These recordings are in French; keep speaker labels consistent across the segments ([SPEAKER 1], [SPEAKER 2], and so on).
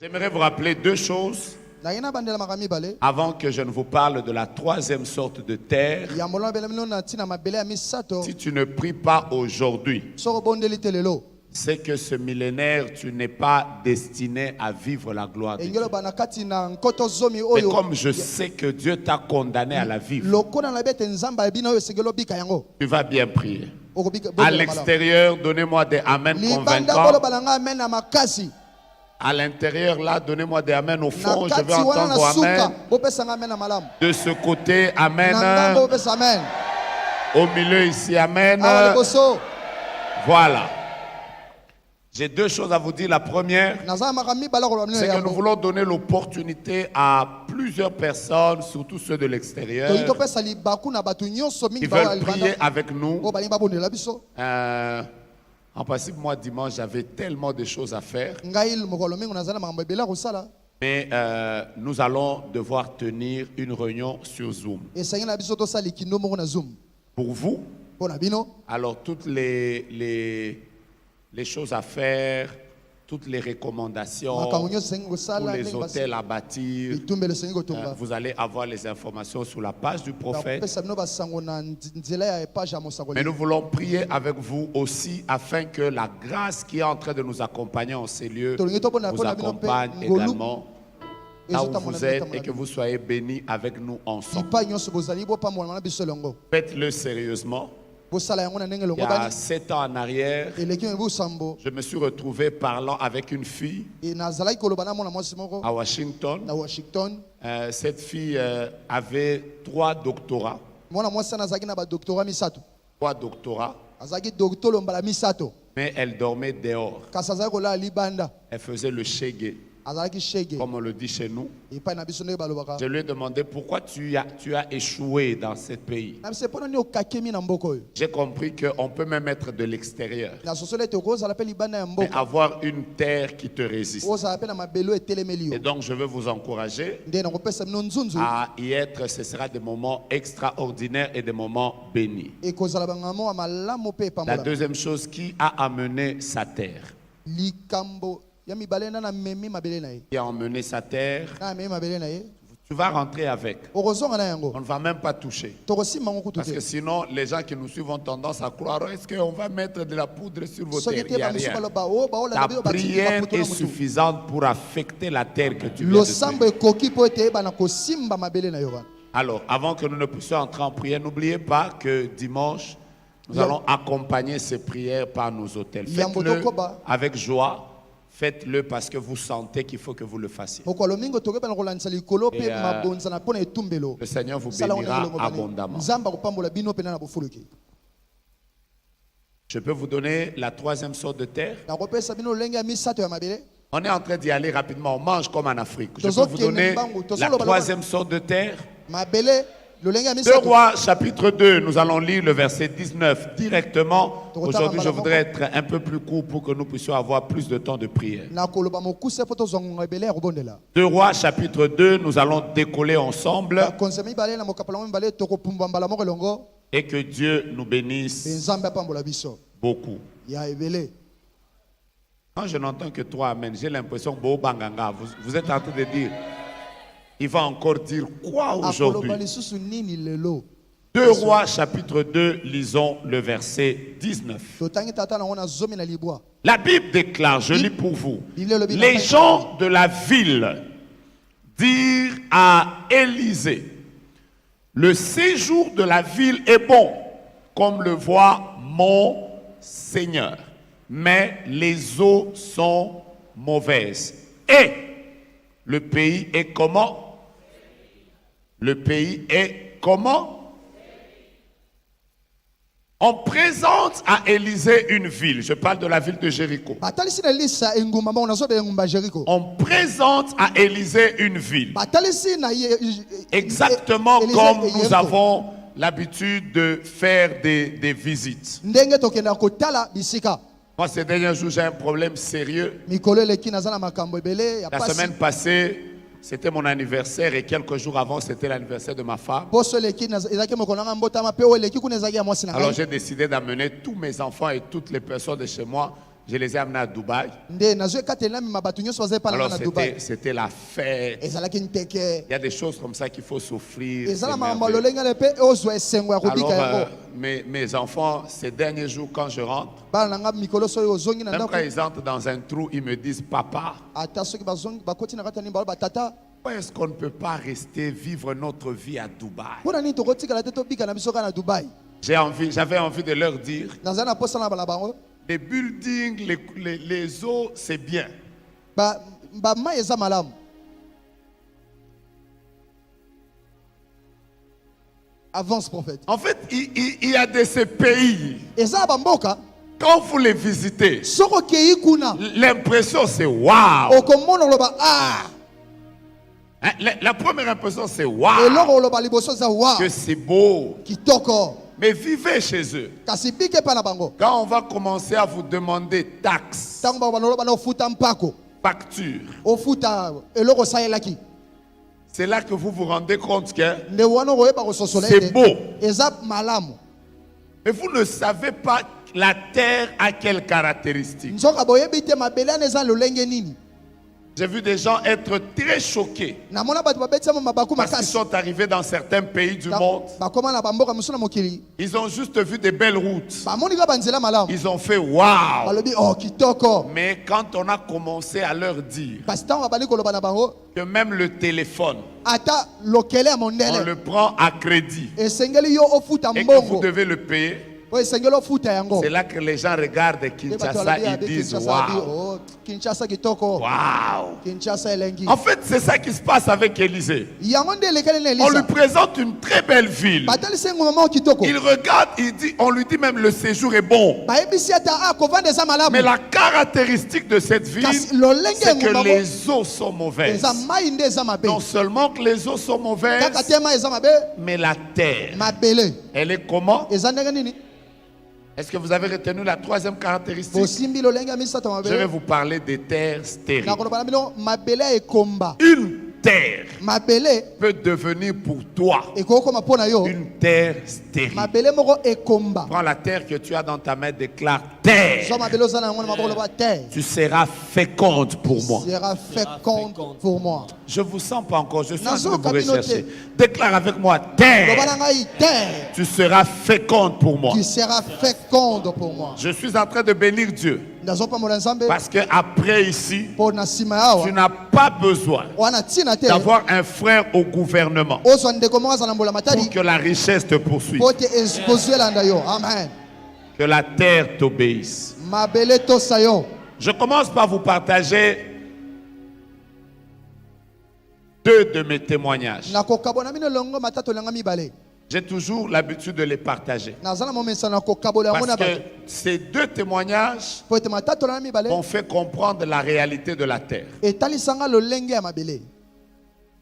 [SPEAKER 1] J'aimerais vous rappeler deux choses avant que je ne vous parle de la troisième sorte de terre. Si tu ne pries pas aujourd'hui, c'est que ce millénaire, tu n'es pas destiné à vivre la gloire de Dieu. Mais comme je sais que Dieu t'a condamné à la vivre, tu vas bien prier. À l'extérieur, donnez-moi des amen convaincants. À l'intérieur, là, donnez-moi des amen. Au fond, je vais entendre vos amen. De ce côté, amen. Au milieu, ici, amen. Voilà. J'ai deux choses à vous dire. La première, c'est que nous voulons donner l'opportunité à plusieurs personnes, surtout ceux de l'extérieur, qui veulent prier avec nous. En principe, moi, dimanche, j'avais tellement de choses à faire. Mais nous allons devoir tenir une réunion sur Zoom. Pour vous, alors toutes les choses à faire, toutes les recommandations, tous les hôtels à bâtir, vous allez avoir les informations sur la page du prophète. Mais nous voulons prier avec vous aussi afin que la grâce qui est en train de nous accompagner en ces lieux vous accompagne également là où vous êtes et que vous soyez bénis avec nous ensemble. Faites-le sérieusement. Il y a 7 ans en arrière, je me suis retrouvé parlant avec une fille à Washington. Cette fille avait 3 doctorats. 3 doctorats. Mais elle dormait dehors. Elle faisait le shege, comme on le dit chez nous. Je lui ai demandé pourquoi tu as échoué dans ce pays. J'ai compris qu'on peut même être de l'extérieur, mais avoir une terre qui te résiste. Et donc je veux vous encourager à y être. Ce sera des moments extraordinaires et des moments bénis. La deuxième chose, qui a amené sa terre? Qui a emmené sa terre? Tu vas rentrer avec. On ne va même pas toucher. Parce que sinon, les gens qui nous suivent ont tendance à croire: est-ce qu'on va mettre de la poudre sur vos terres? Il n'y a rien. Ta prière est suffisante pour affecter la terre que tu viens de faire. Alors, avant que nous ne puissions entrer en prière, n'oubliez pas que dimanche, nous allons accompagner ces prières par nos hôtels. Faites-le avec joie. Faites-le parce que vous sentez qu'il faut que vous le fassiez. Et, le Seigneur vous bénira abondamment. Je peux vous donner la troisième sorte de terre. On est en train d'y aller rapidement. On mange comme en Afrique. Je peux vous donner la troisième sorte de terre. 2 Rois chapitre 2, nous allons lire le verset 19 directement. Aujourd'hui, je voudrais être un peu plus court pour que nous puissions avoir plus de temps de prière. 2 Rois chapitre 2, nous allons décoller ensemble. Et que Dieu nous bénisse beaucoup. Quand je n'entends que 3 amen, j'ai l'impression que vous êtes en train de dire: il va encore dire quoi aujourd'hui? 2 Rois chapitre 2, lisons le verset 19. La Bible déclare, je lis pour vous: les gens de la ville dirent à Élisée: le séjour de la ville est bon, comme le voit mon Seigneur, mais les eaux sont mauvaises. Et le pays est comment? Le pays est comment? On présente à Élisée une ville. Je parle de la ville de Jéricho. On présente à Élisée une ville. Exactement comme nous avons l'habitude de faire des visites. Moi, ces derniers jours, j'ai un problème sérieux. La semaine passée, c'était mon anniversaire et quelques jours avant, c'était l'anniversaire de ma femme. Alors j'ai décidé d'amener tous mes enfants et toutes les personnes de chez moi. Je les ai amenés à Dubaï. Alors c'était la fête. Il y a des choses comme ça qu'il faut souffrir. Alors mes enfants, ces derniers jours quand je rentre, même quand ils entrent dans un trou, ils me disent papa, pourquoi est-ce qu'on ne peut pas rester vivre notre vie à Dubaï? J'avais envie de leur dire, les buildings, les eaux, c'est bien.
[SPEAKER 2] Avance, prophète.
[SPEAKER 1] En fait, il y a de ces pays, quand vous les visitez, l'impression c'est waouh. La première impression c'est waouh, que c'est beau. Mais vivez chez eux. Quand on va commencer à vous demander taxes, factures, c'est là que vous vous rendez compte que c'est beau. Mais vous ne savez pas la terre a quelles caractéristiques. J'ai vu des gens être très choqués parce qu'ils sont arrivés dans certains pays du monde. Ils ont juste vu des belles routes. Ils ont fait waouh. Mais quand on a commencé à leur dire que même le téléphone, on le prend à crédit et que vous devez le payer, c'est là que les gens regardent Kinshasa et disent waouh. Waouh. En fait, c'est ça qui se passe avec Élisée. On lui présente une très belle ville. Il regarde, on lui dit même le séjour est bon. Mais la caractéristique de cette ville, c'est que les eaux sont mauvaises. Non seulement que les eaux sont mauvaises, mais la terre, elle est comment? Est-ce que vous avez retenu la troisième caractéristique? Je vais vous parler des terres stériles. Une terre peut devenir pour toi une terre stérile. Prends la terre que tu as dans ta main, déclare terre. Tu seras féconde pour moi. Je ne vous sens pas encore, je suis en train de vous rechercher. Déclare avec moi terre. Tu seras féconde pour moi. Je suis en train de bénir Dieu. Parce qu'après ici, tu n'as pas besoin d'avoir un frère au gouvernement pour que la richesse te poursuive.
[SPEAKER 2] Amen.
[SPEAKER 1] Que la terre t'obéisse. Je commence par vous partager deux de mes témoignages. J'ai toujours l'habitude de les partager. Parce que ces deux témoignages m'ont fait comprendre la réalité de la terre.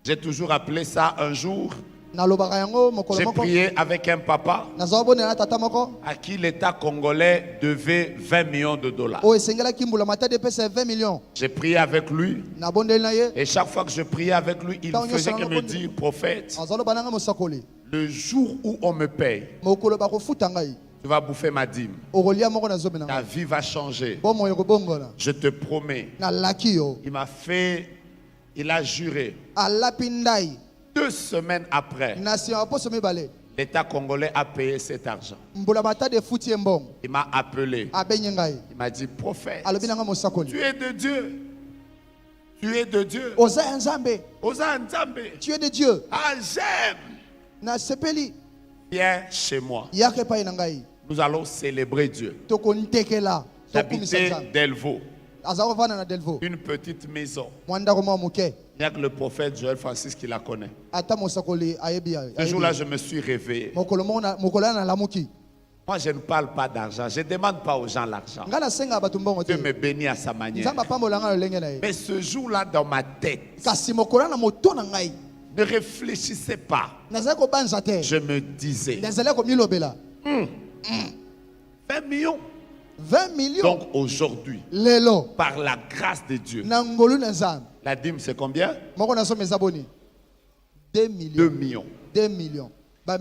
[SPEAKER 1] J'ai toujours appelé ça un jour. J'ai prié avec un papa à qui l'État congolais devait 20 millions de dollars. J'ai prié avec lui et chaque fois que je priais avec lui, il faisait que me dire, prophète, le jour où on me paye, tu vas bouffer ma dîme. Ta vie va changer. Je te promets. Il a juré. 2 semaines après, l'État congolais a payé cet argent. Il m'a appelé. Il m'a dit, prophète, tu es de Dieu. Tu es de Dieu.
[SPEAKER 2] Tu es de Dieu.
[SPEAKER 1] Ah, j'aime. Viens chez moi. Nous allons célébrer Dieu. J'habitais Delvaux. Une petite maison. Il n'y a que le prophète Joël Francis qui la connaît. Ce jour-là, je me suis réveillé. Moi, je ne parle pas d'argent. Je ne demande pas aux gens l'argent. Dieu me bénit à sa manière. Mais ce jour-là, dans ma tête, ne réfléchissez pas. Je me disais 20 millions.
[SPEAKER 2] 20 millions.
[SPEAKER 1] Donc aujourd'hui, par la grâce de Dieu, la dîme c'est combien?
[SPEAKER 2] 2 millions.
[SPEAKER 1] 2 millions.
[SPEAKER 2] 2 millions.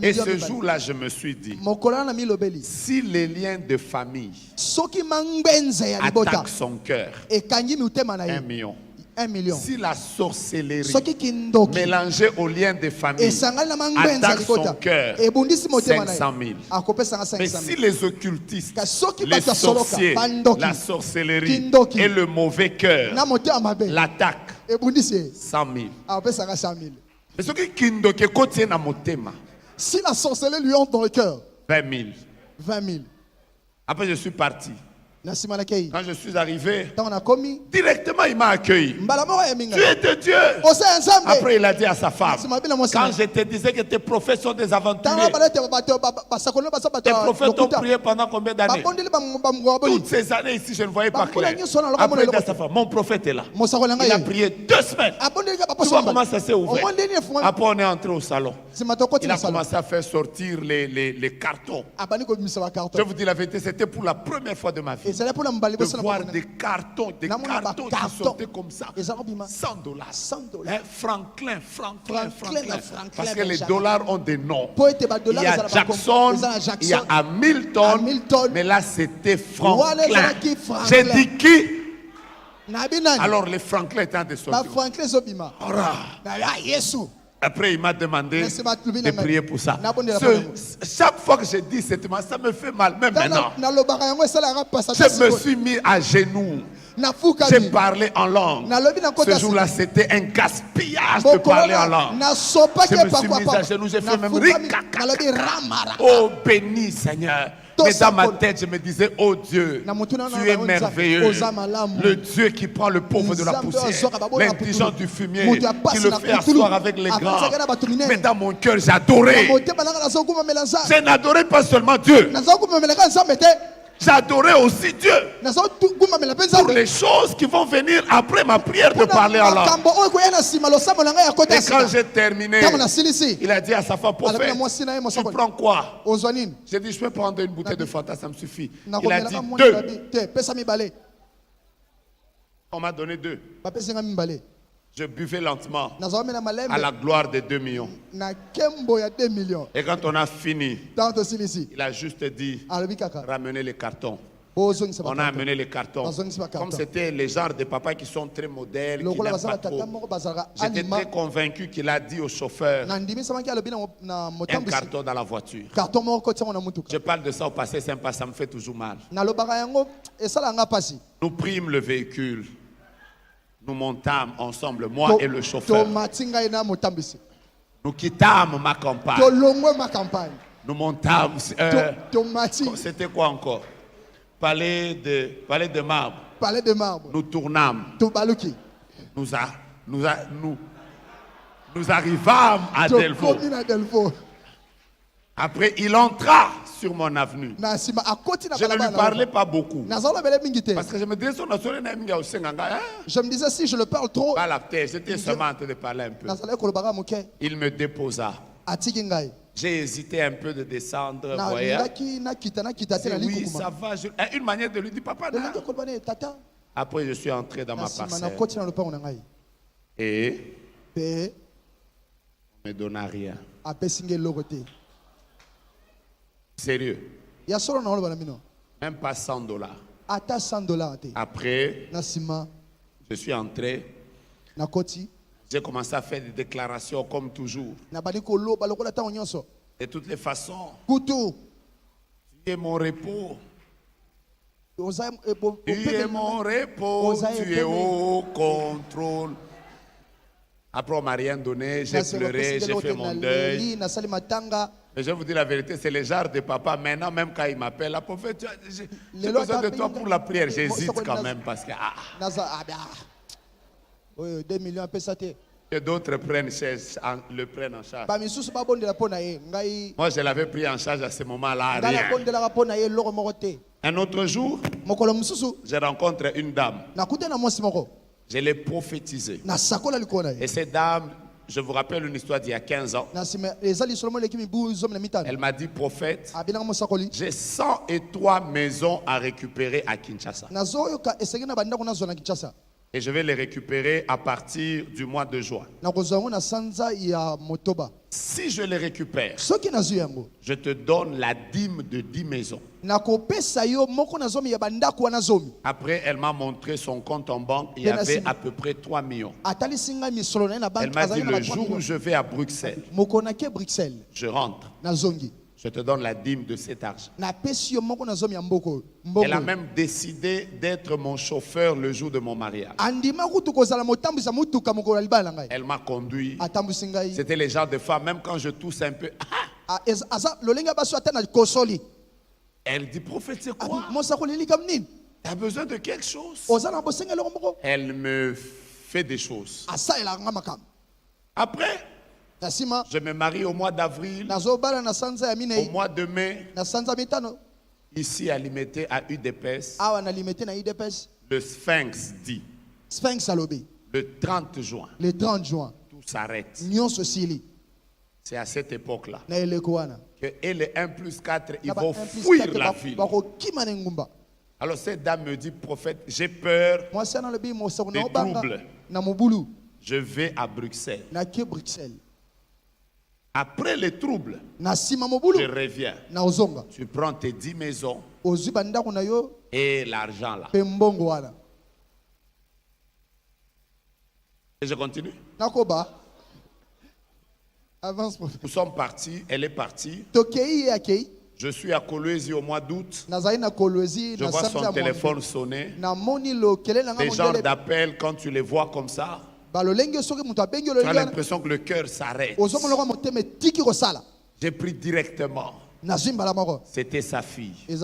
[SPEAKER 1] Et ce jour-là, je me suis dit, si les liens de famille attaquent son cœur, 1 million.
[SPEAKER 2] 1 million.
[SPEAKER 1] Si la sorcellerie mélangée aux liens de famille attaque son cœur, 500 000. Mais si les occultistes, les sorciers, la sorcellerie et le mauvais cœur l'attaquent, 100 000. Mais ce qui est
[SPEAKER 2] si la sorcellerie lui entre dans le cœur,
[SPEAKER 1] 20 000.
[SPEAKER 2] 20 000.
[SPEAKER 1] Après, je suis parti. Quand je suis arrivé,
[SPEAKER 2] directement
[SPEAKER 1] directement il m'a accueilli. Tu es de Dieu. Après il a dit à sa femme, quand je te disais que tes prophètes sont des aventuriers, tes prophètes ont prié pendant combien d'années? Toutes ces années ici je ne voyais pas clair. Après il a dit à sa femme, mon prophète est là. Il a prié 2 semaines. Tu vois comment ça s'est ouvert. Après on est entré au salon. Il a commencé à faire sortir les cartons. Je vous dis la vérité, c'était pour la première fois de ma vie de voir des cartons qui sortaient comme ça. 100 dollars. Franklin. Parce que les dollars ont des noms. Il y a Jackson, il y a Hamilton, mais là c'était Franklin. J'ai dit qui? Alors les Franklin étaient en de sortir. Après, il m'a demandé de prier pour ça. Chaque fois que je dis cette main, ça me fait mal. Même maintenant, je me suis mis à genoux. J'ai parlé en langue. Ce jour-là, c'était un gaspillage de parler en langue. Je me suis mis à genoux, j'ai fait même ricacaka. Oh, béni Seigneur. Mais dans ma tête, je me disais, oh Dieu, tu es merveilleux. Le Dieu qui prend le pauvre de la poussière, l'indigent du fumier, qui le fait asseoir avec les grands. Mais dans mon cœur, j'adorais. Je n'adorais pas seulement Dieu. J'adorais aussi Dieu pour les choses qui vont venir après ma prière de parler en langue. Et quand j'ai terminé, il a dit à sa femme, prophète, tu prends quoi? J'ai dit, je peux prendre une bouteille de Fanta, ça me suffit. Il a dit 2. On m'a donné 2. Je buvais lentement à la gloire des 2 millions. Et quand on a fini, il a juste dit, ramenez les cartons. On a amené les cartons. Comme c'était les genres de papas qui sont très modernes, qui n'aiment pas trop. J'étais très convaincu qu'il a dit au chauffeur, un carton dans la voiture. Je parle de ça au passé, sympa, ça me fait toujours mal. Nous prîmes le véhicule. Nous montâmes ensemble, moi et le chauffeur. Nous quittâmes ma campagne. Nous montâmes. C'était quoi encore? Palais de marbre. Nous tournâmes. Nous arrivâmes à Delvaux. Après, il entra sur mon avenue. Je ne lui parlais pas beaucoup. Parce que je me disais,
[SPEAKER 2] je me disais, si je le parle trop,
[SPEAKER 1] j'étais seulement en train de parler un peu. Il me déposa. J'ai hésité un peu de descendre. Oui, ça va. Une manière de lui dire, papa. Après, je suis entré dans ma parcelle. Et on ne me donna rien. Sérieux. Même pas 100 dollars. Après, je suis entré. J'ai commencé à faire des déclarations comme toujours. De toutes les façons, tu es mon repos. Tu es mon repos. Tu es au contrôle. Après, on ne m'a rien donné. J'ai pleuré, j'ai fait mon deuil. Mais je vous dis la vérité, c'est le genre de papa. Maintenant, même quand il m'appelle, la prophète, j'ai besoin de toi pour la prière. J'hésite quand même parce que...
[SPEAKER 2] 2 millions,
[SPEAKER 1] que d'autres le prennent en charge. Moi, je l'avais pris en charge à ce moment-là. Un autre jour, je rencontre une dame. Je l'ai prophétisée. Et cette dame, je vous rappelle une histoire d'il y a 15 ans. Elle m'a dit, prophète, j'ai 103 maisons à récupérer à Kinshasa. Et je vais les récupérer à partir du mois de juin. Si je les récupère, je te donne la dîme de 10 maisons. Après, elle m'a montré son compte en banque. Il y avait à peu près 3 millions. Elle m'a dit, le jour où je vais à Bruxelles, je rentre. Je te donne la dîme de cet argent. Elle a même décidé d'être mon chauffeur le jour de mon mariage. Elle m'a conduit. C'était les genres de femmes, même quand je tousse un peu. Elle dit, prophète, c'est quoi? Tu as besoin de quelque chose? Elle me fait des choses. Après, je me marie au mois d'avril. Au mois de mai, ici à Limité, à UDPS, le Sphinx dit, le 30 juin, tout s'arrête. C'est à cette époque-là que et les 1 plus 4, ils vont fuir la ville. Alors cette dame me dit, prophète, j'ai peur des troubles. Je vais à Bruxelles. Après les troubles, je reviens. Tu prends tes 10 maisons et l'argent là. Et je continue. Nous sommes partis, elle est partie. Je suis à Kolwezi au mois d'août. Je vois son téléphone sonner. Les gens d'appel, quand tu les vois comme ça, tu as l'impression que le cœur s'arrête. J'ai pris directement. C'était sa fille. Et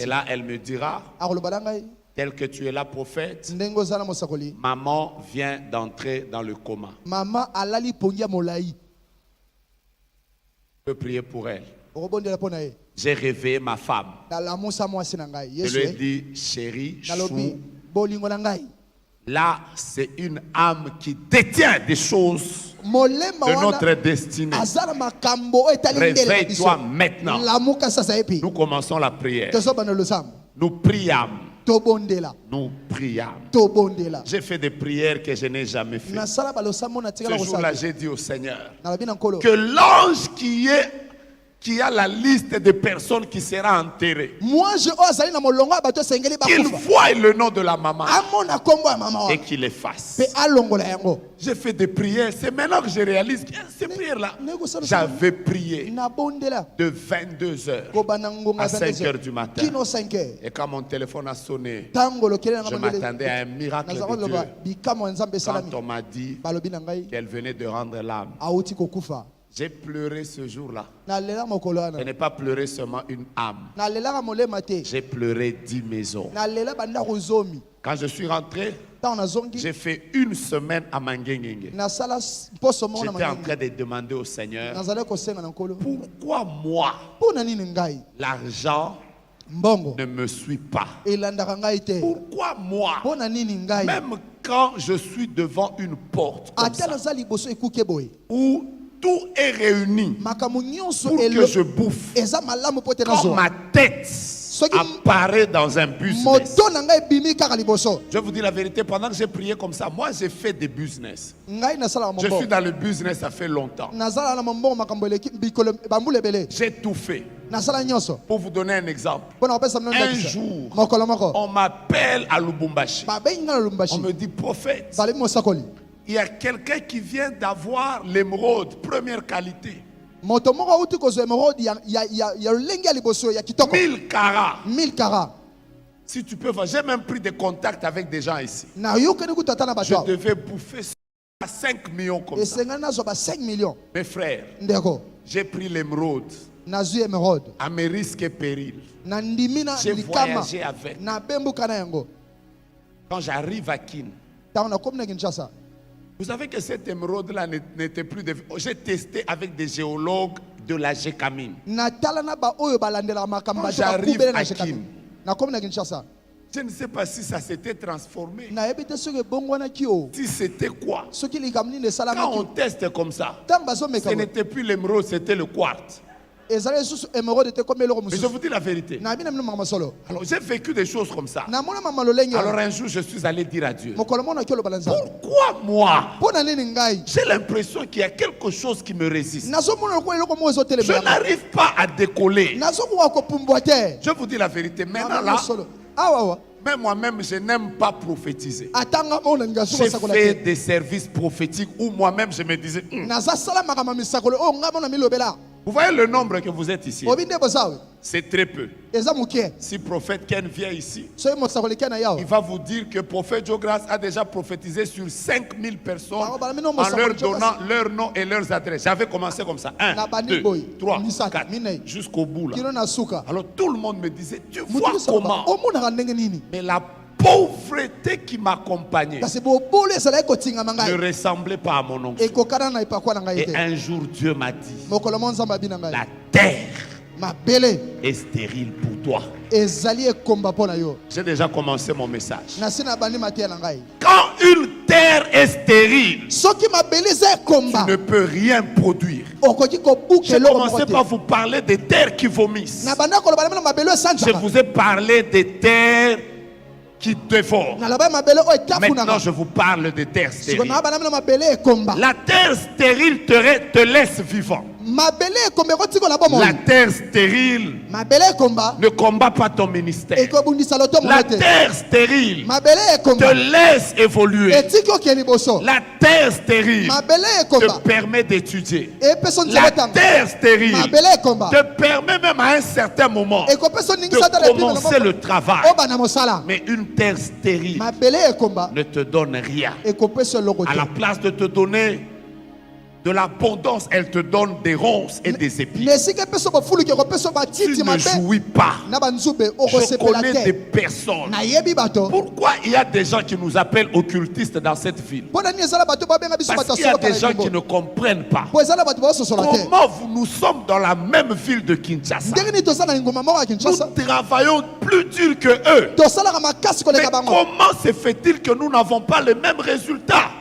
[SPEAKER 1] là, elle me dira, tel que tu es là, prophète, maman vient d'entrer dans le coma. Je peux prier pour elle. J'ai réveillé ma femme. Je lui ai dit, chérie, chou, là, c'est une âme qui détient des choses de notre destinée. Réveille-toi maintenant. Nous commençons la prière. Nous priâmes. Nous priâmes. J'ai fait des prières que je n'ai jamais faites. Ce jour-là, j'ai dit au Seigneur que l'ange qui a la liste des personnes qui sera enterrées, qu'il voie le nom de la maman et qu'il efface. J'ai fait des prières. C'est maintenant que je réalise que ces prières-là, j'avais prié de 22h à 5h du matin. Et quand mon téléphone a sonné, je m'attendais à un miracle de Dieu. Quand on m'a dit qu'elle venait de rendre l'âme, j'ai pleuré ce jour-là. Je n'ai pas pleuré seulement une âme. J'ai pleuré 10 maisons. Quand je suis rentré, j'ai fait 1 semaine à Mangengenge. J'étais en train de demander au Seigneur, pourquoi moi, l'argent ne me suit pas? Pourquoi moi, même quand je suis devant une porte comme ça, où tout est réuni pour que je bouffe, quand ma tête apparaît dans un business. Je vous dis la vérité, pendant que j'ai prié comme ça, moi j'ai fait des business. Je suis dans le business, ça fait longtemps. J'ai tout fait. Pour vous donner un exemple, un jour, on m'appelle à Lubumbashi. On me dit, prophète, il y a quelqu'un qui vient d'avoir l'émeraude, première qualité. 1000 carats.
[SPEAKER 2] 1000 carats.
[SPEAKER 1] Si tu peux voir, j'ai même pris des contacts avec des gens ici. Je devais bouffer à 5 millions comme ça.
[SPEAKER 2] 5 millions.
[SPEAKER 1] Mes frères, j'ai pris l'émeraude à mes risques et périls. J'ai voyagé avec. Quand j'arrive à Kin, vous savez que cette émeraude-là n'était plus de... J'ai testé avec des géologues de la Gécamine. Quand j'arrive à Kin, je ne sais pas si ça s'était transformé. Si c'était quoi. Quand on teste comme ça, ce n'était plus l'émeraude, c'était le quartz. Mais je vous dis la vérité. Alors j'ai vécu des choses comme ça. Alors un jour je suis allé dire à Dieu, pourquoi moi? J'ai l'impression qu'il y a quelque chose qui me résiste. Je n'arrive pas à décoller. Je vous dis la vérité. Maintenant là, même moi-même, je n'aime pas prophétiser. J'ai fait des services prophétiques où moi-même je me disais, vous voyez le nombre que vous êtes ici? C'est très peu. Si prophète Ken vient ici, il va vous dire que prophète Joe Grace a déjà prophétisé sur 5000 personnes en leur donnant leur nom et leurs adresses. J'avais commencé comme ça. 1, 2, 3, 4, jusqu'au bout là. Alors tout le monde me disait, tu vois comment? Mais la pauvreté qui m'accompagnait ne ressemblait pas à mon oncle. Et un jour Dieu m'a dit, la terre est stérile pour toi. J'ai déjà commencé mon message. Quand une terre est stérile, tu ne peux rien produire. J'ai commencé par vous parler des terres qui vomissent. Je vous ai parlé des terres qui dévorent. Maintenant, je vous parle des terres stériles. La terre stérile te laisse vivant. La terre stérile ne combat pas ton ministère. La terre stérile te laisse évoluer. La terre stérile te permet d'étudier. La terre stérile te permet même à un certain moment de commencer le travail. Mais une terre stérile ne te donne rien. À la place de te donner de l'abondance, elle te donne des ronces et des épis. Tu ne jouis pas. Je connais des personnes. Pourquoi il y a des gens qui nous appellent occultistes dans cette ville? Parce qu'il y a des gens qui ne comprennent pas. Comment nous sommes dans la même ville de Kinshasa. Nous travaillons plus dur que eux. Mais comment se fait-il que nous n'avons pas les mêmes résultats?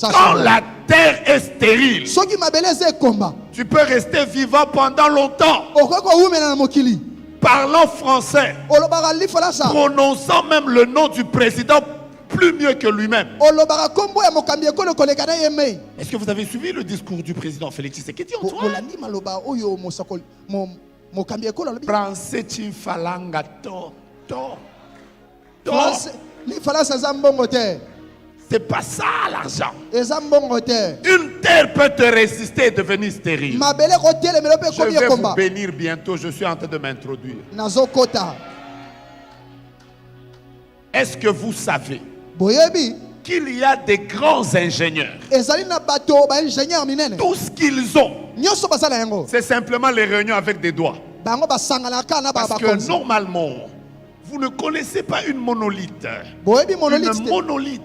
[SPEAKER 1] Quand la terre est stérile, tu peux rester vivant pendant longtemps, parlant français, prononçant même le nom du président plus mieux que lui-même. Est-ce que vous avez suivi le discours du président Félix Tshisekedi en toi? Français Chimfalanga c'est pas ça l'argent. Une terre peut te résister et devenir stérile. Je vais vous bénir bientôt. Je suis en train de m'introduire. Est-ce que vous savez qu'il y a des grands ingénieurs? Tout ce qu'ils ont, c'est simplement les réunions avec des doigts. Parce que normalement, vous ne connaissez pas une monolithe. Une monolithe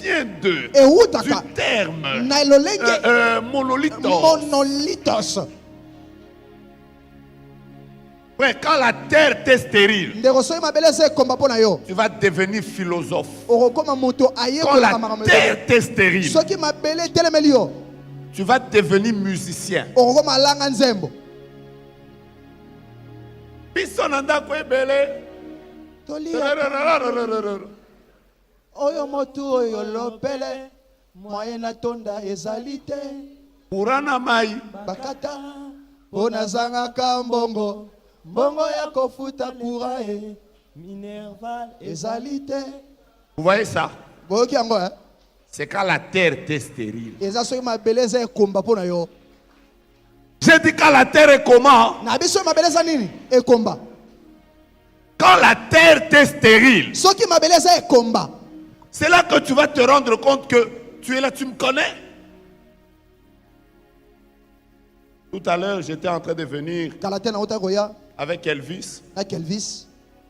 [SPEAKER 1] vient du terme monolithos. Ouais, quand la terre est stérile, tu vas devenir philosophe. Quand la terre est stérile, tu vas devenir musicien.
[SPEAKER 2] Oyo motu oyo lopele moyena tonda ezalite
[SPEAKER 1] Urana mai
[SPEAKER 2] bakata pona zanga kambongo mbongo ya kofuta kurae minerval ezalite.
[SPEAKER 1] Vous voyez ça? C'est quand la terre est stérile. J'ai dit quand la terre est comment? Quand la terre est stérile, c'est là que tu vas te rendre compte que tu es là, tu me connais. Tout à l'heure, j'étais en train de venir avec Elvis.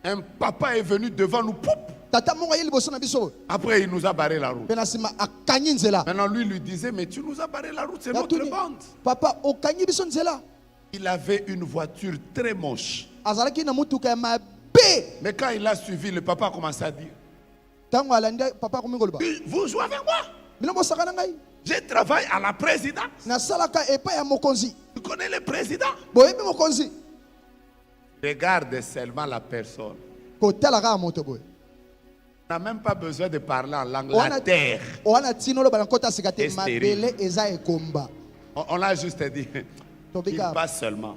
[SPEAKER 1] Un papa est venu devant nous. Poup. Après, il nous a barré la route. Maintenant, lui disait, mais tu nous as barré la route, c'est notre bande. Il avait une voiture très moche. Mais quand il a suivi, le papa a commencé à dire, vous jouez avec moi? Je travaille à la présidence. Tu connais le président? Regarde seulement la personne. On n'a même pas besoin de parler en langue. La terre est stérile. On a juste dit, il passe seulement.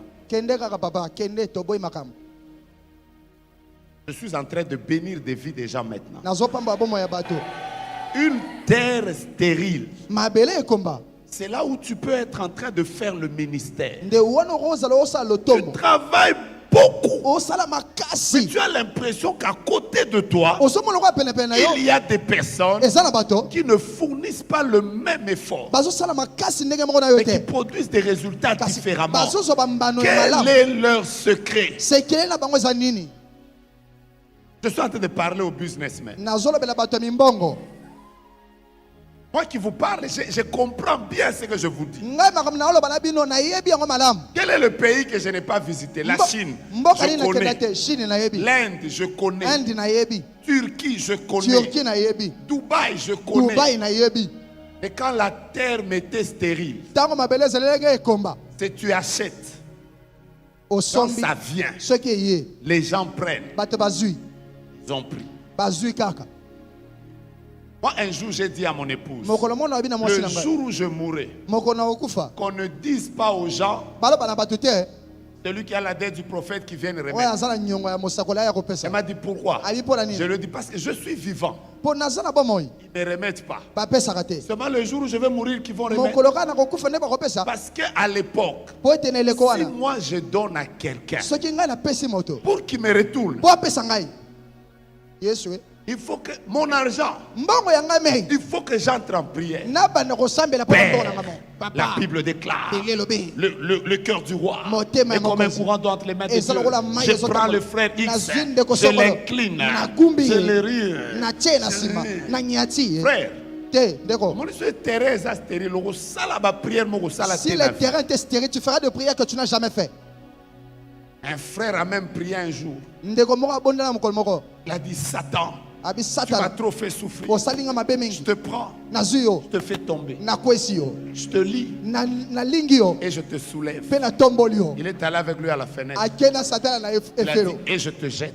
[SPEAKER 1] Je suis en train de bénir des vies des gens maintenant. Une terre stérile. C'est là où tu peux être en train de faire le ministère. Tu travailles beaucoup. Mais tu as l'impression qu'à côté de toi, il y a des personnes qui ne fournissent pas le même effort, mais qui produisent des résultats différemment. Quel est leur secret? Je suis en train de parler aux businessmen. Moi qui vous parle, je comprends bien ce que je vous dis. Quel est le pays que je n'ai pas visité? La Chine, je connais. L'Inde, je connais. Turquie, je connais. Dubaï, je connais. Et quand la terre m'était stérile, c'est tu achètes. Quand ça vient, les gens prennent. Ils ont pris. Moi, un jour, j'ai dit à mon épouse, le jour où je mourrai, qu'on ne dise pas aux gens, celui qui a la dette du prophète qui vient remettre. Elle m'a dit pourquoi? Je lui ai dit parce que je suis vivant. Ils ne me remettent pas. Seulement le jour où je vais mourir qu'ils vont remettre. Parce qu'à l'époque, si moi je donne à quelqu'un pour qu'il me retourne, il faut que mon argent, il faut que j'entre en prière. Père, la Bible déclare le cœur du roi est comme un courant d'eau entre les mains de Dieu. Je prends le frère X, je l'incline, je le ris. Frère,
[SPEAKER 2] si le terrain est stérile, tu feras des prières que tu n'as jamais fait.
[SPEAKER 1] Un frère a même prié un jour. Il a dit Satan, tu m'as trop fait souffrir. Je te prends, je te fais tomber, je te lis et je te soulève. Il est allé avec lui à la fenêtre. Il a dit, et je te jette.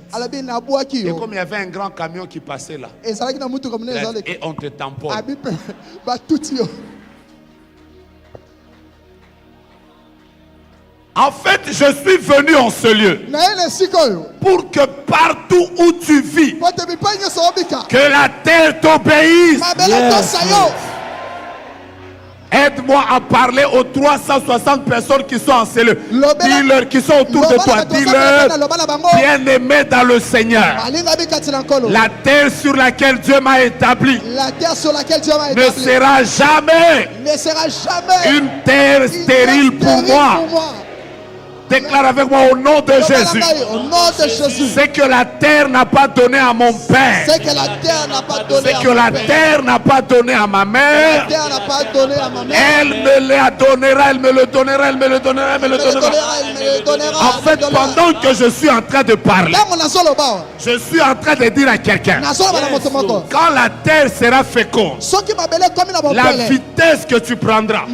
[SPEAKER 1] Et comme il y avait un grand camion qui passait là, il a dit, et on te tamponne. En fait, je suis venu en ce lieu pour que partout où tu vis, que la terre t'obéisse. Aide-moi à parler aux 360 personnes qui sont en cellule. Dis-leur, qui sont autour de toi. Dis-leur, bien-aimés dans le Seigneur. La terre sur laquelle Dieu m'a établi ne sera jamais une terre stérile pour moi. Déclare avec moi au nom de Jésus. C'est que la terre n'a pas donné à mon père. C'est que la terre n'a pas donné à ma mère. Elle me la donnera, elle me le donnera, elle me le donnera, elle me le donnera. En fait, pendant que je suis en train de parler, je suis en train de dire à quelqu'un, quand la terre sera féconde, la vitesse que tu prendras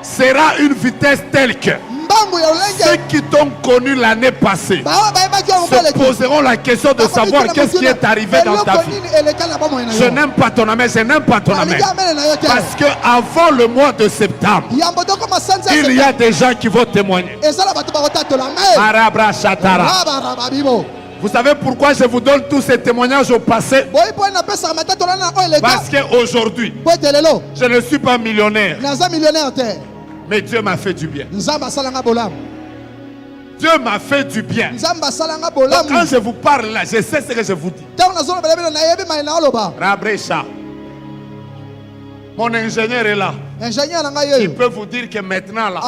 [SPEAKER 1] sera une vitesse telle que ceux qui t'ont connu l'année passée se poseront la question de savoir qu'est-ce qui est arrivé dans ta vie. Je n'aime pas ton amen, je n'aime pas ton amen. Parce que avant le mois de septembre, il y a des gens qui vont témoigner. Vous savez pourquoi je vous donne tous ces témoignages au passé? Parce qu'aujourd'hui, je ne suis pas millionnaire. Mais Dieu m'a fait du bien. Dieu m'a fait du bien. Donc quand je vous parle là, je sais ce que je vous dis. Rabrecha. Mon ingénieur est là. Il peut vous dire que maintenant, là,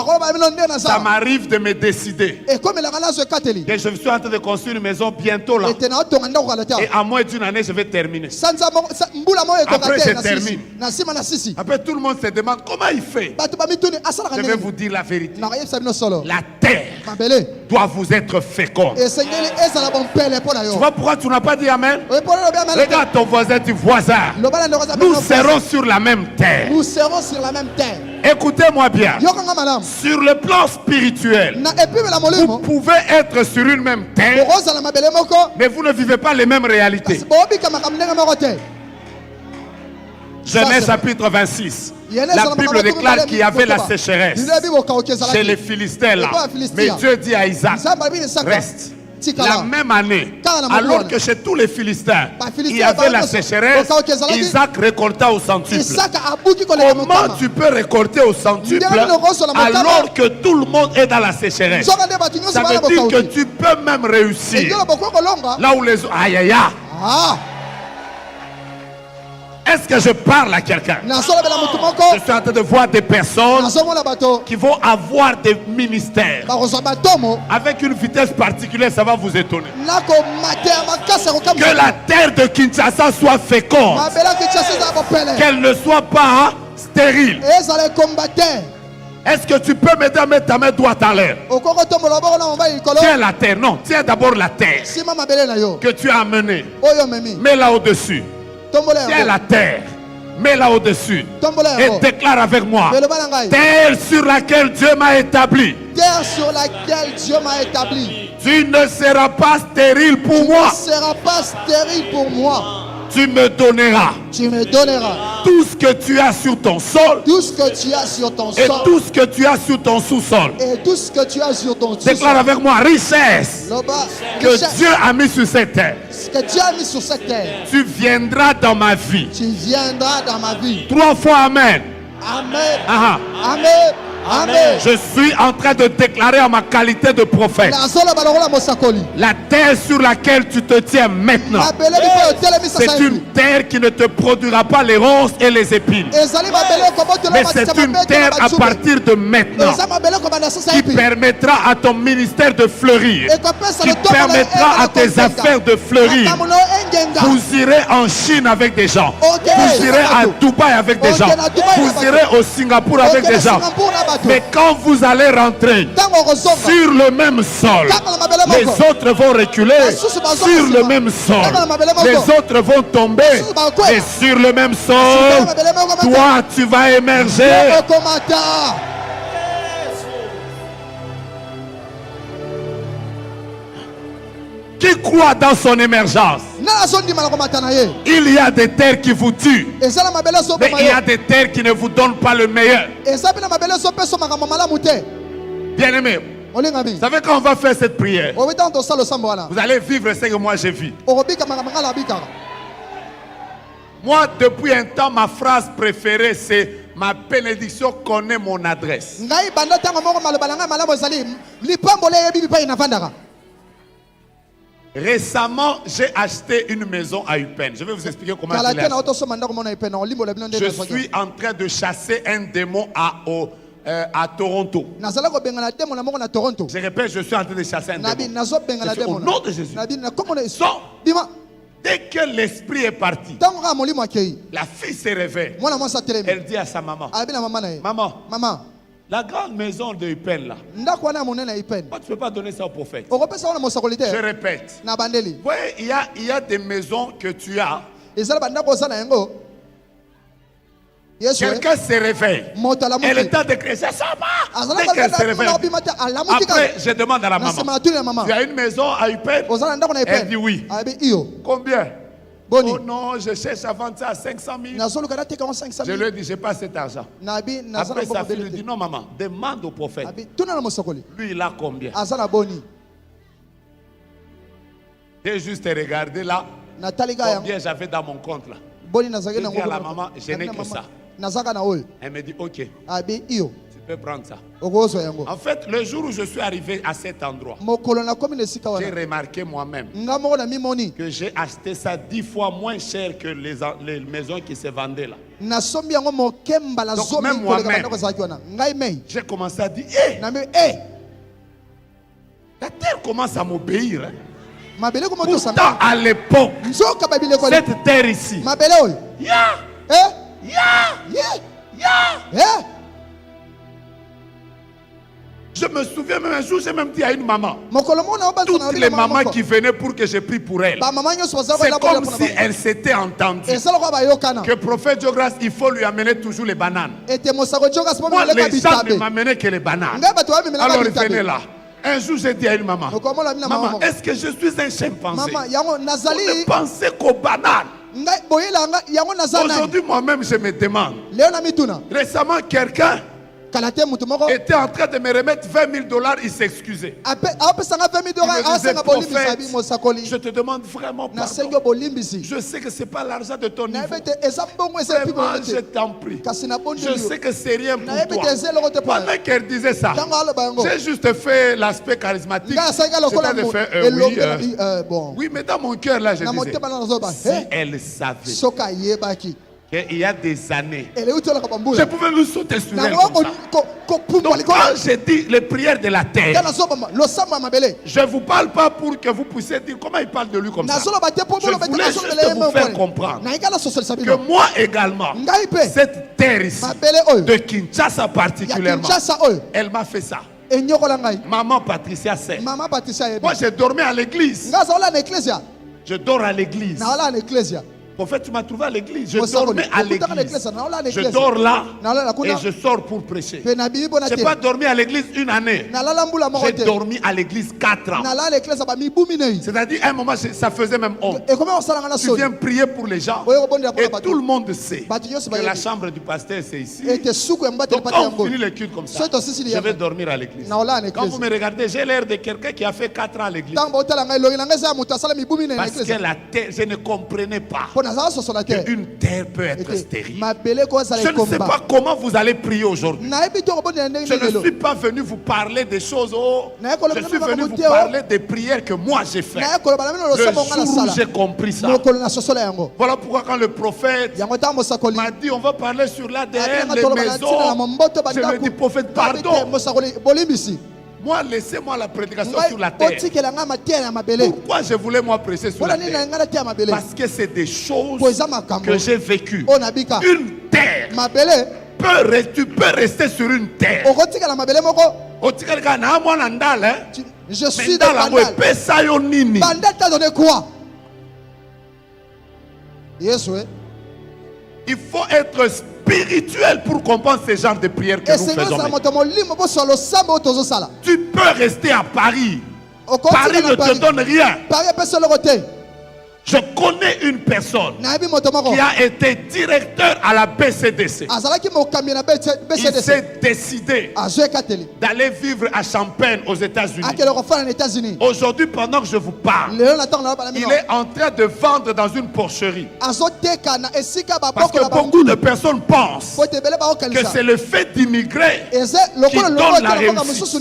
[SPEAKER 1] ça m'arrive de me décider que je suis en train de construire une maison bientôt là. Et à moins d'une année, je vais terminer. Après, je termine. Après, tout le monde se demande comment il fait. Je vais vous dire la vérité. La terre doit vous être féconde. Tu vois pourquoi tu n'as pas dit Amen? Regarde ton voisin du voisin. Nous serons sur la même terre.
[SPEAKER 2] Nous serons sur la même terre.
[SPEAKER 1] Écoutez-moi bien. Sur le plan spirituel, vous pouvez être sur une même terre, mais vous ne vivez pas les mêmes réalités. Genèse chapitre 26. La Bible déclare qu'il y avait la sécheresse chez les Philistins là. Mais Dieu dit à Isaac, reste. La même année, alors que chez tous les Philistins, il y avait la sécheresse, Isaac récolta au centuple. Comment tu peux récolter au centuple alors que tout le monde est dans la sécheresse? Ça veut dire que tu peux même réussir là où les autres... Aïe aïe aïe. Est-ce que je parle à quelqu'un? Je suis en train de voir des personnes qui vont avoir des ministères. Avec une vitesse particulière, ça va vous étonner. Que la terre de Kinshasa soit féconde. Qu'elle ne soit pas stérile. Est-ce que tu peux m'aider à mettre ta main droite en l'air? Tiens la terre. Non, tiens d'abord la terre que tu as amenée. Mets-la au-dessus. Tiens la terre, mets-la au-dessus et déclare avec moi: terre sur laquelle Dieu m'a établi.
[SPEAKER 2] Terre sur laquelle Dieu m'a établi.
[SPEAKER 1] Tu ne seras pas stérile pour moi.
[SPEAKER 2] Tu ne seras pas stérile pour moi.
[SPEAKER 1] Tu me donneras.
[SPEAKER 2] Tu me donneras
[SPEAKER 1] tout ce que tu as sur ton sol.
[SPEAKER 2] Tout ce que tu as sur ton sol.
[SPEAKER 1] Et tout ce que tu as sur ton sous-sol.
[SPEAKER 2] Et tout ce que tu as sur ton sous-sol.
[SPEAKER 1] Déclare avec moi: richesse que Dieu a mis sur cette terre.
[SPEAKER 2] Ce que Dieu a mis sur cette terre.
[SPEAKER 1] Tu viendras dans ma vie.
[SPEAKER 2] Tu viendras dans ma vie.
[SPEAKER 1] 3 fois Amen.
[SPEAKER 2] Amen.
[SPEAKER 1] Aha.
[SPEAKER 2] Amen. Amen.
[SPEAKER 1] Je suis en train de déclarer en ma qualité de prophète: la terre sur laquelle tu te tiens maintenant, c'est une terre qui ne te produira pas les ronces et les épines. Mais c'est une terre à partir de maintenant qui permettra à ton ministère de fleurir, qui permettra à tes affaires de fleurir. Vous irez en Chine avec des gens, vous irez à Dubaï avec des gens, vous irez au Singapour avec des gens. Mais quand vous allez rentrer sur le même sol, les autres vont reculer sur le même sol. Les autres vont tomber et sur le même sol, toi tu vas émerger. Qui croit dans son émergence? Il y a des terres qui vous tuent, mais il y a des terres qui ne vous donnent pas le meilleur. Bien-aimé, vous savez quand on va faire cette prière, vous allez vivre ce que moi j'ai vu. Moi, depuis un temps, ma phrase préférée, c'est: ma bénédiction connaît mon adresse. Récemment, j'ai acheté une maison à Eupen. Je vais vous expliquer comment je l'ai acheté. Je suis en train de chasser un démon à Toronto. Je répète, je suis en train de chasser un démon. Au nom de Jésus. Dès que l'esprit est parti, la fille se réveille. Elle dit à sa maman: maman, la grande maison de Eupen là, pourquoi tu ne peux pas donner ça au prophète? Je répète. Ouais, il y a des maisons que tu as. Quelqu'un se réveille. Elle est en décret. C'est ça, dès qu'elle se réveille. Après, je demande à la maman: tu as une maison à Eupen? Elle dit oui. Combien? Oh non, je cherche à vendre ça à 500 000. Je lui ai dit: je n'ai pas cet argent. Après, sa fille lui dit: non, maman, demande au prophète. Lui, il a combien? J'ai juste regardé là combien j'avais dans mon compte là. Je dis à la maman: je n'ai que ça. Elle me dit: ok. peux prendre ça.
[SPEAKER 2] okozwa yango.
[SPEAKER 1] En fait, le jour où je suis arrivé à cet endroit,
[SPEAKER 2] Mokolo na komi na esika
[SPEAKER 1] j'ai
[SPEAKER 2] wana.
[SPEAKER 1] remarqué moi-même
[SPEAKER 2] Nga moko na mimoni.
[SPEAKER 1] que j'ai acheté ça 10 fois moins cher que les maisons qui se vendaient là.
[SPEAKER 2] Na sombi yango mokemba la
[SPEAKER 1] Donc,
[SPEAKER 2] zomi
[SPEAKER 1] même
[SPEAKER 2] koleka
[SPEAKER 1] moi-même.
[SPEAKER 2] bandako zaki wana. Ngai mei.
[SPEAKER 1] J'ai commencé à dire, hé,
[SPEAKER 2] Na me
[SPEAKER 1] la terre commence à m'obéir. Hein.
[SPEAKER 2] mabele ko moto
[SPEAKER 1] Pourtant,
[SPEAKER 2] samba.
[SPEAKER 1] à l'époque,
[SPEAKER 2] Nzoka babile ko.
[SPEAKER 1] cette terre ici,
[SPEAKER 2] Mabele oyo.
[SPEAKER 1] ya, je me souviens même un jour, j'ai même dit à une maman, toutes les mamans qui venaient pour que je prie pour elles, c'est comme si elles s'étaient entendues que le prophète Diogras, il faut lui amener toujours les bananes. Moi, les gens ne m'amenaient que les bananes. Alors il venait là. Un jour, j'ai dit à une maman, maman, est-ce que je suis un chimpanzé? On ne pensait qu'aux bananes. Aujourd'hui, moi-même, je me demande. Récemment, quelqu'un était en train de me remettre $20,000, il s'excusait. Il me disait, prophète, je te demande vraiment pardon. Je sais que ce n'est pas l'argent de ton niveau. Vraiment, je t'en prie. Je sais que c'est rien pour toi. Pendant qu'elle disait ça, j'ai juste fait l'aspect charismatique. C'était de faire oui, oui, mais dans mon cœur, là, je disais, si elle savait qu'il y a des années, je pouvais nous sauter sur elle comme ça. Donc quand j'ai dit les prières de la terre, je ne vous parle pas pour que vous puissiez dire comment il parle de lui comme ça. Je voulais juste vous faire comprendre que moi également, cette terre ici, de Kinshasa particulièrement, elle m'a fait ça. Maman Patricia sait. Moi j'ai dormi à l'église. Je dors à l'église. Prophète, tu m'as trouvé à l'église. Je dormais à l'église. Je dors là et je sors pour prêcher. Je n'ai pas dormi à l'église une année. J'ai dormi à l'église 4 ans. C'est-à-dire, à un moment, ça faisait même honte. Tu viens prier pour les gens et tout le monde sait que la chambre du pasteur, c'est ici. Donc, quand on finit le culte comme ça, je vais dormir à l'église. Quand vous me regardez, j'ai l'air de quelqu'un qui a fait 4 ans à l'église. Parce que la terre, je ne comprenais pas. Une terre peut être stérile. Je ne sais pas comment vous allez prier aujourd'hui. Je ne suis pas venu vous parler des choses. Je suis venu vous parler des prières que moi j'ai faites. Le jour où j'ai compris ça. Voilà pourquoi quand le prophète m'a dit on va parler sur l'ADN, les maisons, je lui ai dit prophète pardon. Moi, laissez-moi la prédication sur la terre. Pourquoi je voulais moi prêcher sur la terre? Parce que c'est des choses que j'ai vécues. Une terre, tu peux rester sur une terre.
[SPEAKER 2] Je suis quoi?
[SPEAKER 1] Il faut être spirituel pour comprendre ce genre de prière que nous faisons. Tu peux rester à Paris. Paris ne te donne rien. Je connais une personne qui a été directeur à la BCDC. Il s'est décidé d'aller vivre à Champaign aux États-Unis. Aujourd'hui, pendant que je vous parle, il est en train de vendre dans une porcherie. Parce que beaucoup de personnes pensent que c'est le fait d'immigrer qui donne la réussite. Ce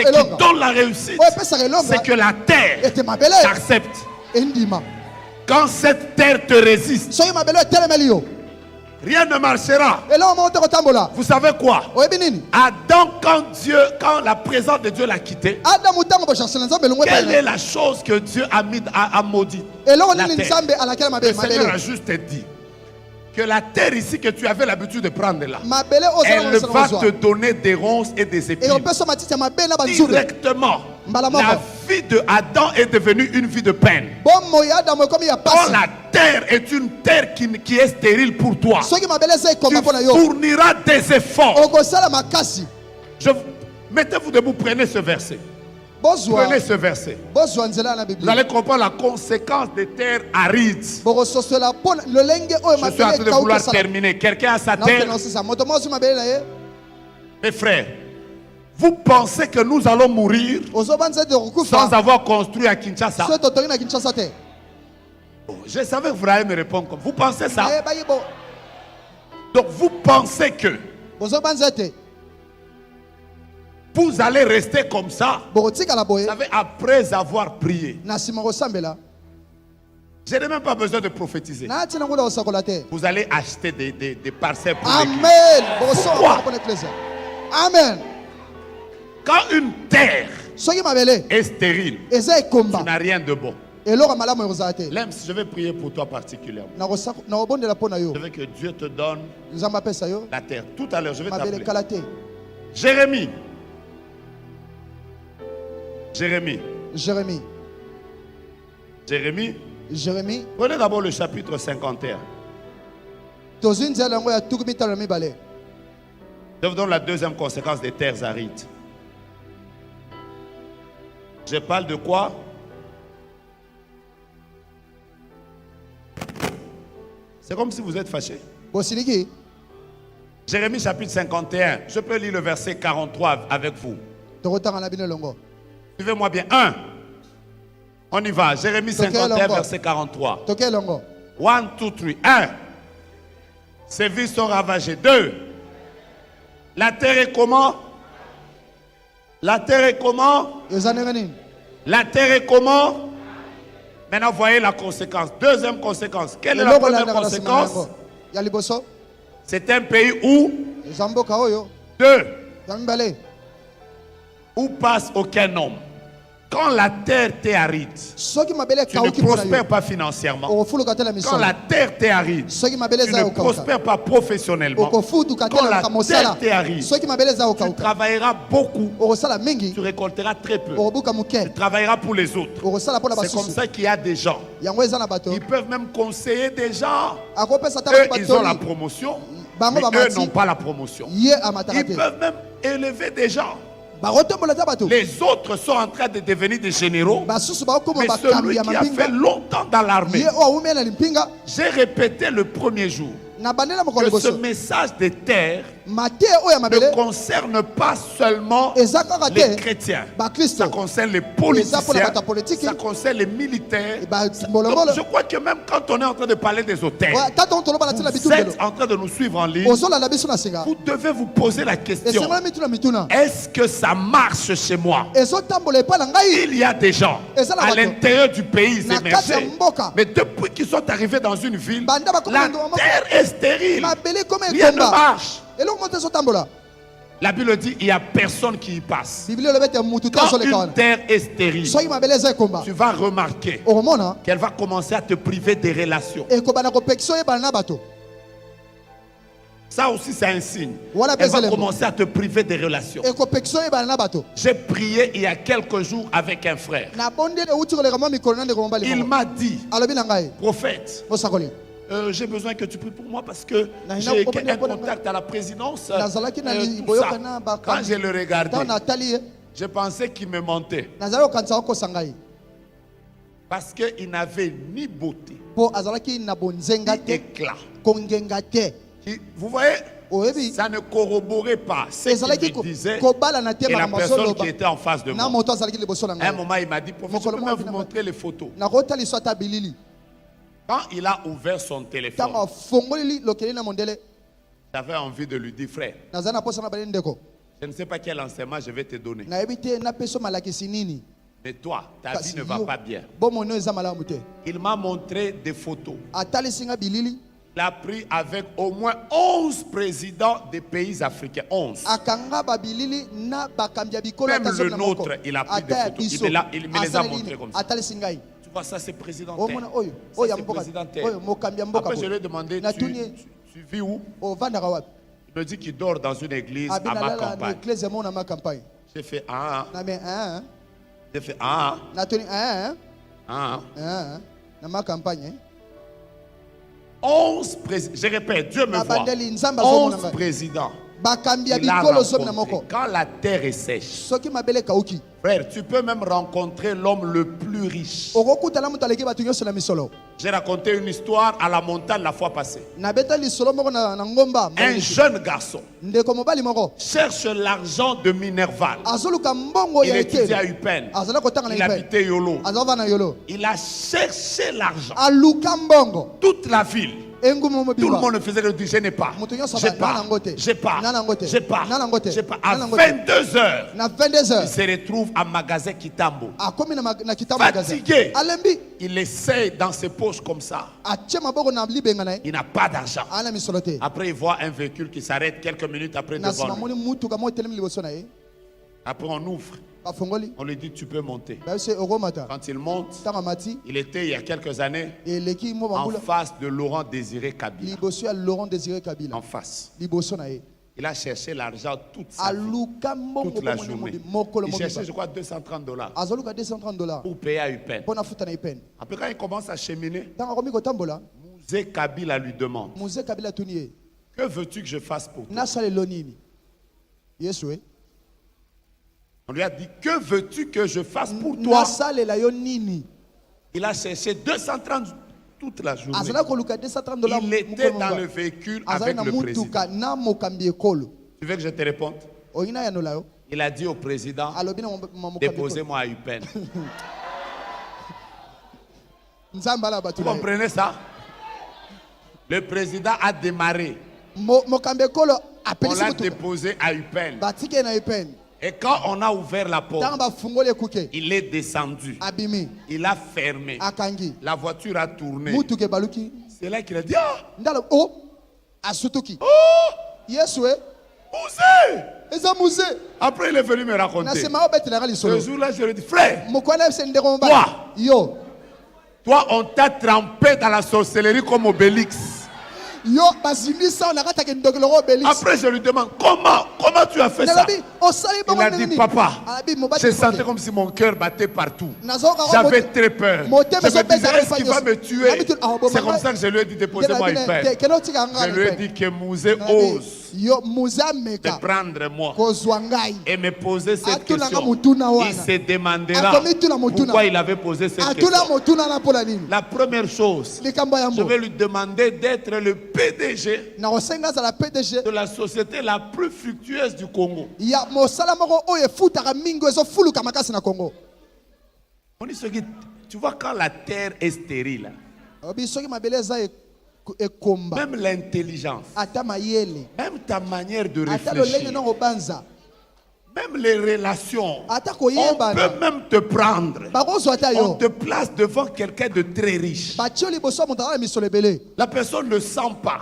[SPEAKER 1] qui donne la réussite, c'est que la terre t'accepte. Quand cette terre te résiste, rien ne marchera. Vous savez quoi? Adam, quand la présence de Dieu l'a quitté, quelle est la chose que Dieu a maudit? La terre. Le Seigneur a juste dit que la terre ici que tu avais l'habitude de prendre là, elle va te donner des ronces et des épines. Directement, la vie de Adam est devenue une vie de peine. Quand la terre est une terre qui est stérile pour toi, tu fourniras des efforts. Mettez-vous debout, prenez ce verset. Prenez ce verset. Vous allez comprendre la conséquence des terres arides. Je suis en train de vouloir terminer. Quelqu'un a sa terre. Mes frères, vous pensez que nous allons mourir sans avoir construit à Kinshasa? Je savais que vous allez me répondre comme vous pensez ça. Donc vous pensez que Vous allez rester comme ça. Vous savez, après avoir prié. Je n'ai même pas besoin de prophétiser. Vous allez acheter des parcelles pour
[SPEAKER 2] Amen. Amen.
[SPEAKER 1] Quand une terre est stérile, tu n'as rien de bon. Lem, je vais prier pour toi particulièrement. Je veux que Dieu te donne la terre. Tout à l'heure, je vais t'appeler. Jérémie. Jérémie. Prenez d'abord le chapitre 51. Je vous donne la deuxième conséquence des terres arides. Je parle de quoi? C'est comme si vous êtes fâché. Jérémie chapitre 51. Je peux lire le verset 43 avec vous. Suivez-moi bien. 1. On y va. Jérémie 51, verset 43. 1, 2, 3. 1. Ses vies sont ravagées. 2. La terre est comment? La terre est comment? La terre est comment? Maintenant, voyez la conséquence. Deuxième conséquence. Quelle est la première conséquence? C'est un pays où? 2. Où passe aucun homme. Quand la terre t'est aride, tu ne prospères pas financièrement. Quand la terre t'est aride, tu ne prospères pas professionnellement. Quand la terre t'est aride, tu travailleras beaucoup, tu récolteras très peu. Tu travailleras pour les autres. C'est comme ça qu'il y a des gens. Ils peuvent même conseiller des gens. Eux, ils ont la promotion, mais eux n'ont pas la promotion. Ils peuvent même élever des gens. Les autres sont en train de devenir des généraux. Mais celui qui a fait longtemps dans l'armée, j'ai répété le premier jour que ce message de terre ne concerne pas seulement les chrétiens. Ça concerne les politiciens, ça concerne les militaires. Donc, je crois que même quand on est en train de parler des hôtels, vous êtes en train de nous suivre en ligne, vous devez vous poser la question: est-ce que ça marche chez moi? Il y a des gens à l'intérieur du pays émergés, mais depuis qu'ils sont arrivés dans une ville, la terre est stérile. Rien ne marche. La Bible dit il n'y a personne qui y passe. Quand une terre est stérile, tu vas remarquer qu'elle va commencer à te priver des relations. Ça aussi c'est un signe. Elle va commencer à te priver des relations. J'ai prié il y a quelques jours avec un frère. Il m'a dit: prophète, j'ai besoin que tu pries pour moi parce que j'ai un contact à la présidence. Tout ça. Quand je le regardais, je pensais qu'il me mentait. Parce qu'il n'avait ni beauté, ni éclat. Vous voyez, ça ne corroborait pas ce qu'il disait et la personne qui était en face de moi. À un moment, il m'a dit: prophète, je peux même vous montrer les photos. Quand il a ouvert son téléphone, j'avais envie de lui dire: frère, je ne sais pas quel enseignement je vais te donner, mais toi, ta vie ne va pas bien. Il m'a montré des photos. Il a pris avec au moins 11 présidents des pays africains. 11. Même le nôtre, il a pris des photos. Il me les a montrés comme ça. Tu vois, ça c'est président tel. Ça c'est président tel. Après je lui ai demandé: tu vis où? Il me dit qu'il dort dans une église à ma campagne. J'ai fait J'ai fait je répète, Dieu me voit. 11 présidents. Il a rencontré. Quand la terre est sèche, frère, tu peux même rencontrer l'homme le plus riche. J'ai raconté une histoire à la montagne la fois passée. Un jeune garçon cherche l'argent de Minerval. Il étudiait à UPenn. Il habitait Yolo. Il a cherché l'argent. Toute la ville Tout le monde faisait le dire, je n'ai pas. J'ai pas. J'ai pas. J'ai pas. J'ai pas. À 22h, il se retrouve à magasin Kitambo. Fatigué. Il essaie dans ses poches comme ça. Il n'a pas d'argent. Après, il voit un véhicule qui s'arrête quelques minutes après devant lui. Après, on ouvre. On lui dit, tu peux monter. Quand il monte, il était il y a quelques années en face de Laurent Désiré Kabila. En face. Il a cherché l'argent toute sa vie, toute la journée. Il cherchait, je crois, $230 pour payer à UPEN. Après, quand il commence à cheminer, Mouzé Kabila lui demande, que veux-tu que je fasse pour toi? On lui a dit, que veux-tu que je fasse pour toi? Il a cherché 230 toute la journée. Il était dans le véhicule avec le président. Tu veux que je te réponde? Il a dit au président, déposez-moi à UPEN. Vous comprenez ça? Le président a démarré. On l'a déposé à UPEN. Et quand on a ouvert la porte, il est descendu. Il a fermé. La voiture a tourné. C'est là qu'il a dit, oh, Mouzé. Après, il est venu me raconter. Ce jour-là, je lui ai dit, frère, toi, on t'a trempé dans la sorcellerie comme Obélix. Après, je lui demande, comment tu as fait ça? Il a dit, papa, j'ai senti comme si mon cœur battait partout. J'avais très peur. Je me disais, est-ce qu'il va me tuer? C'est comme ça que je lui ai dit, déposez-moi une peine. Je lui ai dit que Mouzé ose de prendre moi et me poser cette question. Il se demandera pourquoi il avait posé cette question. La première chose, je vais lui demander d'être le PDG de la société la plus fructueuse du Congo. On dit ce qui, tu vois, quand la terre est stérile, même l'intelligence, même ta manière de réfléchir, même les relations, on peut même te prendre. On te place devant quelqu'un de très riche. La personne ne sent pas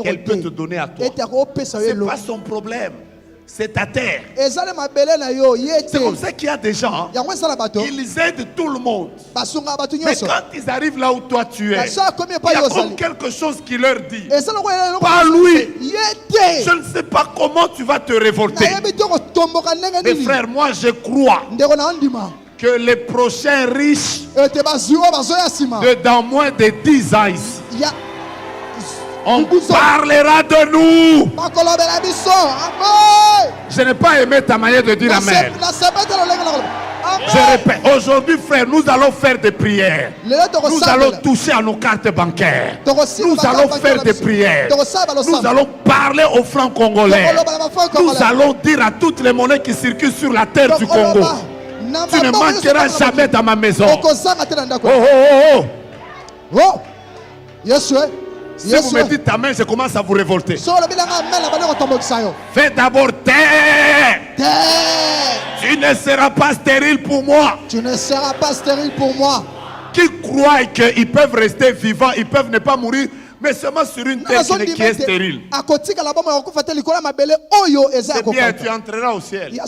[SPEAKER 1] qu'elle peut te donner à toi. Ce n'est pas son problème. C'est ta terre. C'est comme ça qu'il y a des gens, ils aident tout le monde. Mais quand ils arrivent là où toi tu es, il y a comme quelque chose qui leur dit, pas lui, je ne sais pas comment tu vas te révolter. Mais frère, moi je crois que les prochains riches, dans moins de 10 ans ici, on parlera de nous. Je n'ai pas aimé ta manière de dire amen. Je répète, aujourd'hui frère, nous allons faire des prières. Nous allons toucher à nos cartes bancaires. Nous allons faire des prières. Nous allons parler aux francs congolais. Nous allons dire à toutes les monnaies qui circulent sur la terre du Congo, tu ne manqueras jamais dans ma maison. Oh. Si vous me dites amen, je commence à vous révolter. Fais d'abord taire. Tu ne seras pas stérile pour moi. Qui croient qu'ils peuvent rester vivants, ils peuvent ne pas mourir, mais seulement sur une terre qui est stérile. C'est bien, tu entreras au ciel.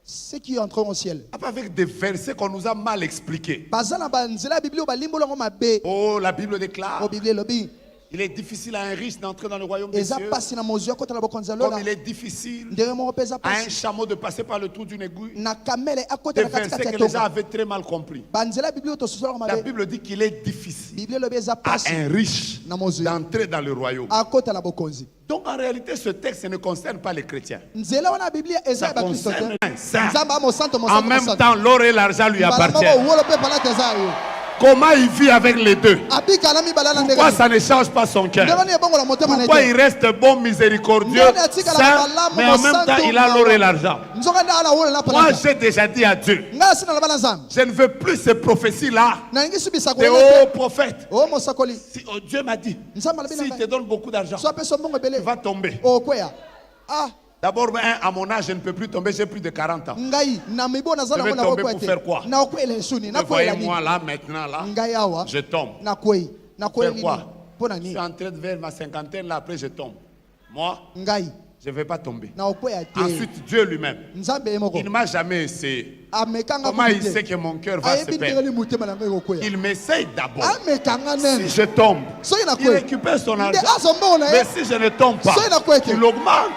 [SPEAKER 2] Ceux qui entreront au ciel.
[SPEAKER 1] Avec des versets qu'on nous a mal expliqués. Oh, la Bible déclare. Il est difficile à un riche d'entrer dans le royaume des cieux. Comme il est difficile à un chameau de passer par le trou d'une aiguille. Des versets que les gens avaient très mal compris. La Bible dit qu'il est difficile à un riche d'entrer dans le royaume. Donc en réalité, ce texte ne concerne pas les chrétiens. Ça concerne les saints. En même temps, l'or et l'argent lui appartiennent. Comment il vit avec les deux? Pourquoi ça ne change pas son cœur? Pourquoi il reste bon, miséricordieux, saint, mais en même temps il a l'or et l'argent? Moi j'ai déjà dit à Dieu, je ne veux plus ces prophéties-là des hauts prophètes. Si, Dieu m'a dit, s'il te donne beaucoup d'argent, tu vas tomber. D'abord, à mon âge, je ne peux plus tomber, j'ai plus de 40 ans. Je vais tomber pour faire quoi? Vous voyez moi là, maintenant, là, je tombe. Faire quoi? Je suis en train de vers ma cinquantaine, là, après je tombe. Moi, je ne vais pas tomber. Ensuite, Dieu lui-même, il ne m'a jamais essayé. Comment il sait que mon cœur va se perdre? Il m'essaye d'abord. Si je tombe, il récupère son argent. Mais si je ne tombe pas, il augmente.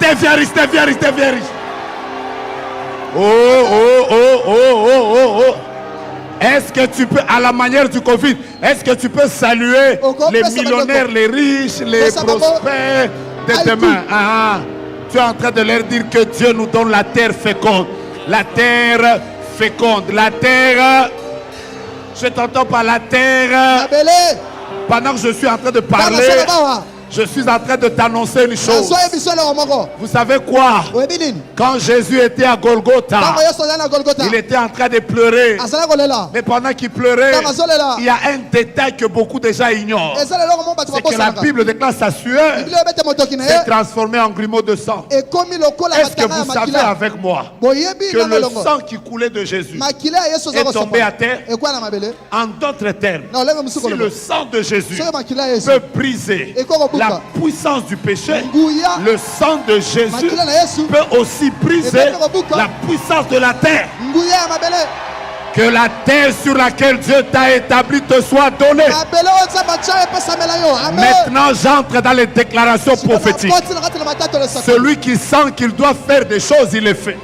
[SPEAKER 1] Deviens riche, deviens riche, deviens riche. Oh. Est-ce que tu peux, à la manière du Covid, est-ce que tu peux saluer les millionnaires, les riches, les prospères de demain? Tu es en train de leur dire que Dieu nous donne la terre féconde. La terre féconde. La terre. Je t'entends par la terre. Pendant que je suis en train de parler, je suis en train de t'annoncer une chose. Vous savez quoi? Quand Jésus était à Golgotha, il était en train de pleurer. Mais pendant qu'il pleurait, il y a un détail que beaucoup de gens ignorent. C'est que la Bible déclare sa sueur s'est transformée en grumeaux de sang. Est-ce que vous savez avec moi que le sang qui coulait de Jésus est tombé à terre? En d'autres termes, si le sang de Jésus peut briser la puissance du péché, le sang de Jésus peut aussi briser la puissance de la terre. Que la terre sur laquelle Dieu t'a établi te soit donnée. Maintenant, j'entre dans les déclarations prophétiques. Celui qui sent qu'il doit faire des choses, il les fait.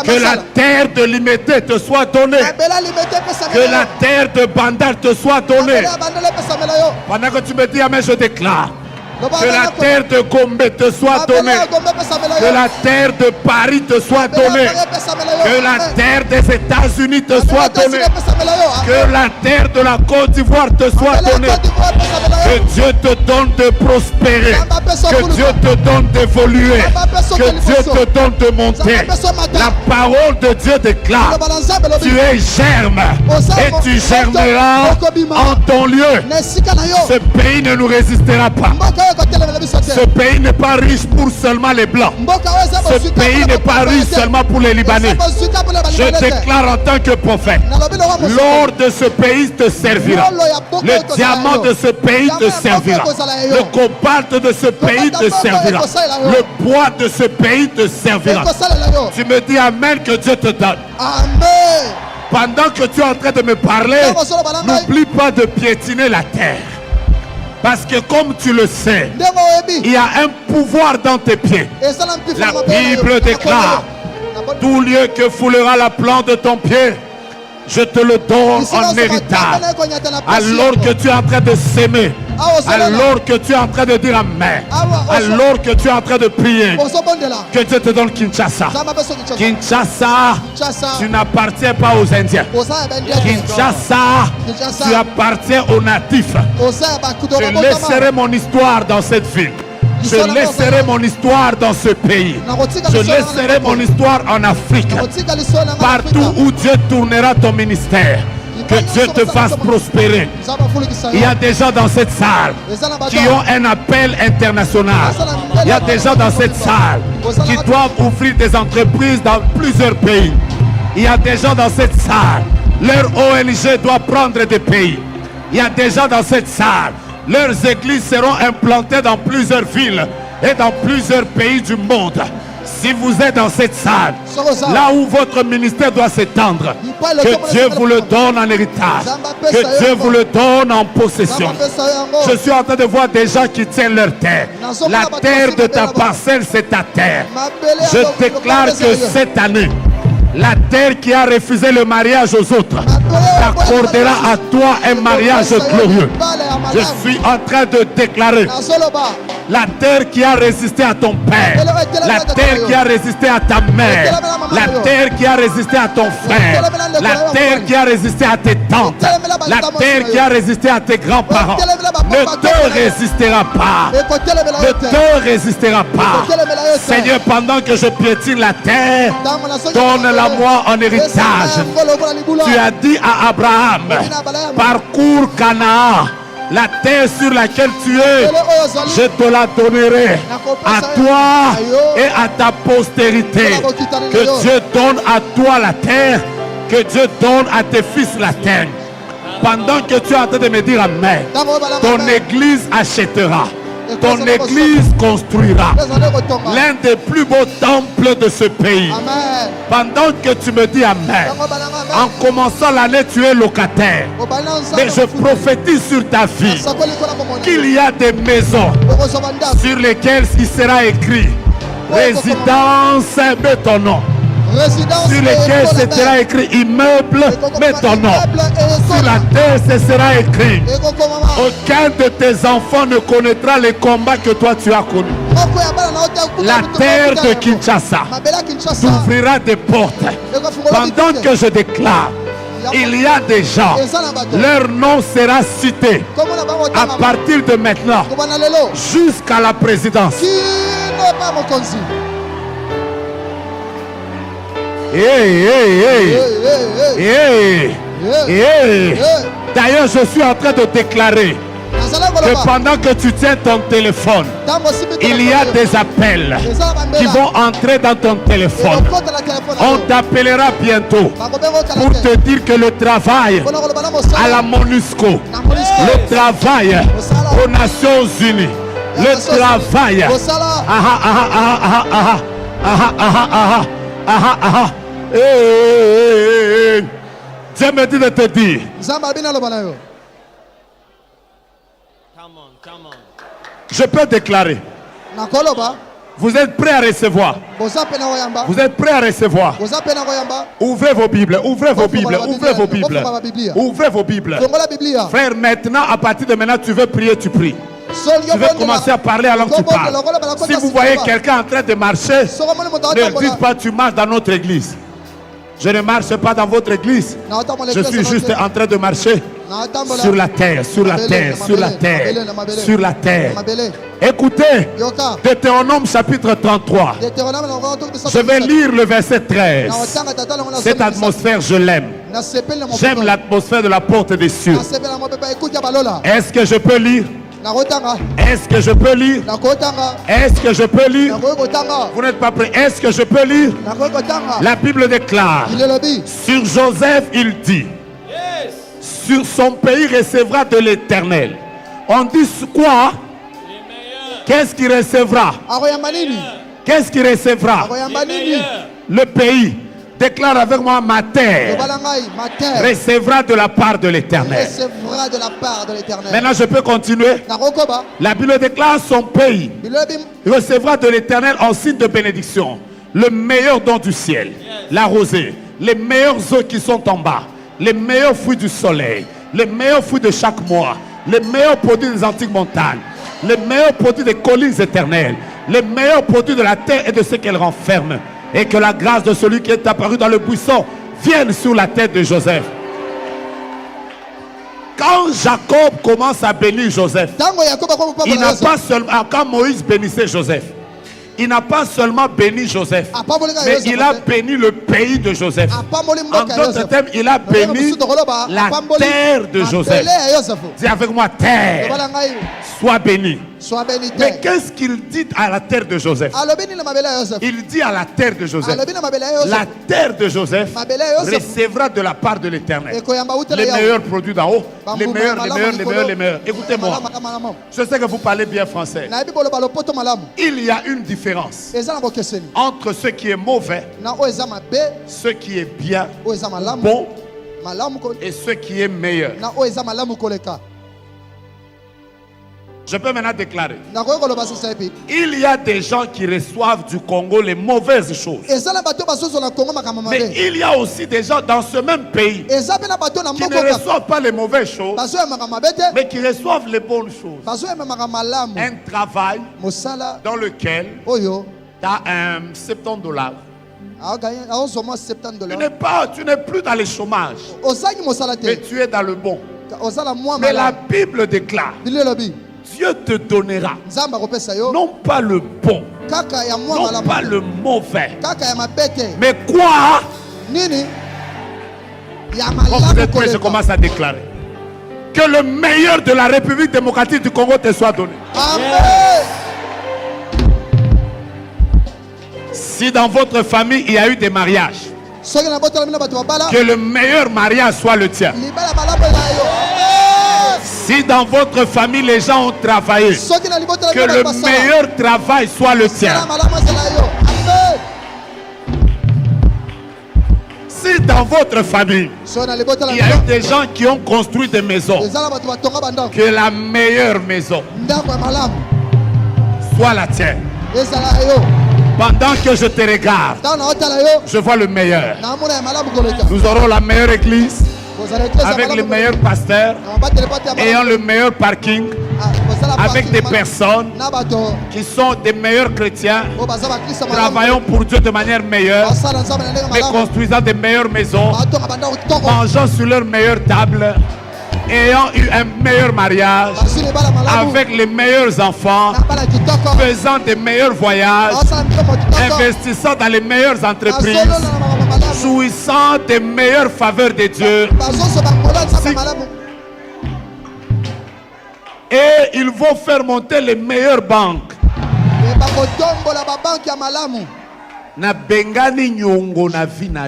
[SPEAKER 1] Que la terre de Limité te soit donnée. Que la terre de Bandar te soit donnée. Pendant que tu me dis amen, je déclare. Que la terre de Gombe te soit donnée. Que la terre de Paris te soit donnée. Que la terre des États-Unis te soit donnée. Que la terre de la Côte d'Ivoire te soit donnée. Que Dieu te donne de prospérer. Que Dieu te donne d'évoluer. Que Dieu te donne de monter. La parole de Dieu déclare: tu es germe et tu germeras en ton lieu. Ce pays ne nous résistera pas. Ce pays n'est pas riche pour seulement les Blancs. Ce pays n'est pas riche seulement pour les Libanais. Je déclare en tant que prophète, l'or de ce pays te servira. Le diamant de ce pays te servira. Le cobalt de ce pays te servira. Le bois de ce pays te servira. Tu me dis amen, que Dieu te donne.
[SPEAKER 2] Amen.
[SPEAKER 1] Pendant que tu es en train de me parler, n'oublie pas de piétiner la terre. Parce que comme tu le sais, il y a un pouvoir dans tes pieds. La Bible déclare: tout lieu que foulera la plante de ton pied, je te le donne en héritage. Alors que tu es en train de s'aimer, alors que tu es en train de dire amen, alors que tu es en train de prier, que Dieu te donne Kinshasa. Kinshasa, tu n'appartiens pas aux Indiens. Kinshasa, tu appartiens aux natifs. Je laisserai mon histoire dans cette ville. Je laisserai mon histoire dans ce pays. Je laisserai mon histoire en Afrique. Partout où Dieu tournera ton ministère, que Dieu te fasse prospérer. Il y a des gens dans cette salle qui ont un appel international. Il y a des gens dans cette salle qui doivent ouvrir des entreprises dans plusieurs pays. Il y a des gens dans cette salle, leur ONG doit prendre des pays. Il y a des gens dans cette salle, leurs églises seront implantées dans plusieurs villes et dans plusieurs pays du monde. Si vous êtes dans cette salle, là où votre ministère doit s'étendre, que Dieu vous le donne en héritage, que Dieu vous le donne en possession. Je suis en train de voir des gens qui tiennent leur terre. La terre de ta parcelle, c'est ta terre. Je déclare que cette année, la terre qui a refusé le mariage aux autres t'accordera à toi un mariage glorieux. Je suis en train de déclarer la terre qui a résisté à ton père, la terre qui a résisté à ta mère, la terre qui a résisté à ton frère, la terre qui a résisté à tes tantes, la terre qui a résisté à tes grands-parents ne te résistera pas. Ne te résistera pas. Seigneur, pendant que je piétine la terre, donne-la-moi en héritage. Tu as dit à Abraham, parcours Canaan, la terre sur laquelle tu es, je te la donnerai à toi et à ta postérité. Que Dieu donne à toi la terre, que Dieu donne à tes fils la terre. Pendant que tu es en train de me dire amen, ton église achètera. Ton église construira l'un des plus beaux temples de ce pays. Amen. Pendant que tu me dis amen, en commençant l'année, tu es locataire. Mais je prophétise sur ta vie qu'il y a des maisons sur lesquelles il sera écrit résidence, mets ton nom. Sur lesquels ce sera écrit immeuble, mets ton nom. Sur la terre, ce sera écrit aucun de tes enfants ne connaîtra les combats que toi tu as connus. La terre de Kinshasa t'ouvrira des portes. Pendant que je déclare, il y a des gens, leur nom sera cité à partir de maintenant jusqu'à la présidence. D'ailleurs, je suis en train de déclarer que pendant que tu tiens ton téléphone, il y a des appels qui vont entrer dans ton téléphone. On t'appellera bientôt pour te dire que le travail à la MONUSCO, le travail aux Nations Unies, le travail Dieu me dit de te dire. Je peux déclarer. Vous êtes prêts à recevoir. Vous êtes prêts à recevoir. Ouvrez vos Bibles. Ouvrez vos Bibles. Ouvrez vos Bibles. Ouvrez vos Bibles. Frère, maintenant, à partir de maintenant, tu veux prier, tu pries. Tu veux commencer à parler alors que tu parles. Si vous voyez quelqu'un en train de marcher, ne dites pas tu marches dans notre église. Je ne marche pas dans votre église. Je suis juste en train de marcher sur la terre, sur la terre, sur la terre, sur la terre. Écoutez, Deutéronome chapitre 33. Je vais lire le verset 13. Cette atmosphère, je l'aime. J'aime l'atmosphère de la porte des cieux. Est-ce que je peux lire? Est-ce que je peux lire? Est-ce que je peux lire? Vous n'êtes pas prêts? Est-ce que je peux lire? La Bible déclare, sur Joseph, il dit, sur son pays recevra de l'Éternel. On dit quoi? Qu'est-ce qu'il recevra? Qu'est-ce qu'il recevra? Le pays. Déclare avec moi, ma terre recevra de la part de l'Éternel. Maintenant, je peux continuer. La Bible déclare son pays recevra de l'Éternel en signe de bénédiction le meilleur don du ciel, la rosée, les meilleures eaux qui sont en bas, les meilleurs fruits du soleil, les meilleurs fruits de chaque mois, les meilleurs produits des antiques montagnes, les meilleurs produits des collines éternelles, les meilleurs produits de la terre et de ce qu'elle renferme. Et que la grâce de celui qui est apparu dans le buisson vienne sur la tête de Joseph. Quand Jacob commence à bénir Joseph, il n'a pas seulement, quand Moïse bénissait Joseph, il n'a pas seulement béni Joseph, mais il a béni le pays de Joseph. En d'autres termes, il a béni la terre de Joseph. Dis avec moi, terre, sois bénie. Mais qu'est-ce qu'il dit à la terre de Joseph? Il dit à la terre de Joseph, la terre de Joseph recevra de la part de l'Éternel les meilleurs produits d'en haut, les meilleurs. Écoutez-moi, je sais que vous parlez bien français. Il y a une différence entre ce qui est mauvais, ce qui est bien, bon, et ce qui est meilleur. Je peux maintenant déclarer. Il y a des gens qui reçoivent du Congo les mauvaises choses. Mais il y a aussi des gens dans ce même pays qui ne reçoivent pas les mauvaises choses, mais qui reçoivent les bonnes choses. Un travail dans lequel tu as $70. Tu n'es plus dans le chômage, mais tu es dans le bon. Mais la Bible déclare, Dieu te donnera non pas le bon, non pas le mauvais, mais quoi? Quand vous êtes prêts, je commence à déclarer que le meilleur de la République démocratique du Congo te soit donné.
[SPEAKER 2] Amen.
[SPEAKER 1] Si dans votre famille il y a eu des mariages, que le meilleur mariage soit le tien. Si dans votre famille les gens ont travaillé, que le meilleur travail soit le tien. Si dans votre famille il y a eu des gens qui ont construit des maisons, que la meilleure maison soit la tienne. Pendant que je te regarde, je vois le meilleur. Nous aurons la meilleure église, avec le meilleur pasteur, ayant le meilleur parking, avec des personnes qui sont des meilleurs chrétiens, travaillant pour Dieu de manière meilleure, mais construisant des meilleures maisons, mangeant sur leur meilleure table, ayant eu un meilleur mariage, avec les meilleurs enfants, faisant des meilleurs voyages, investissant dans les meilleures entreprises, jouissant des meilleures faveurs de Dieu. Et ils vont faire monter les meilleures banques.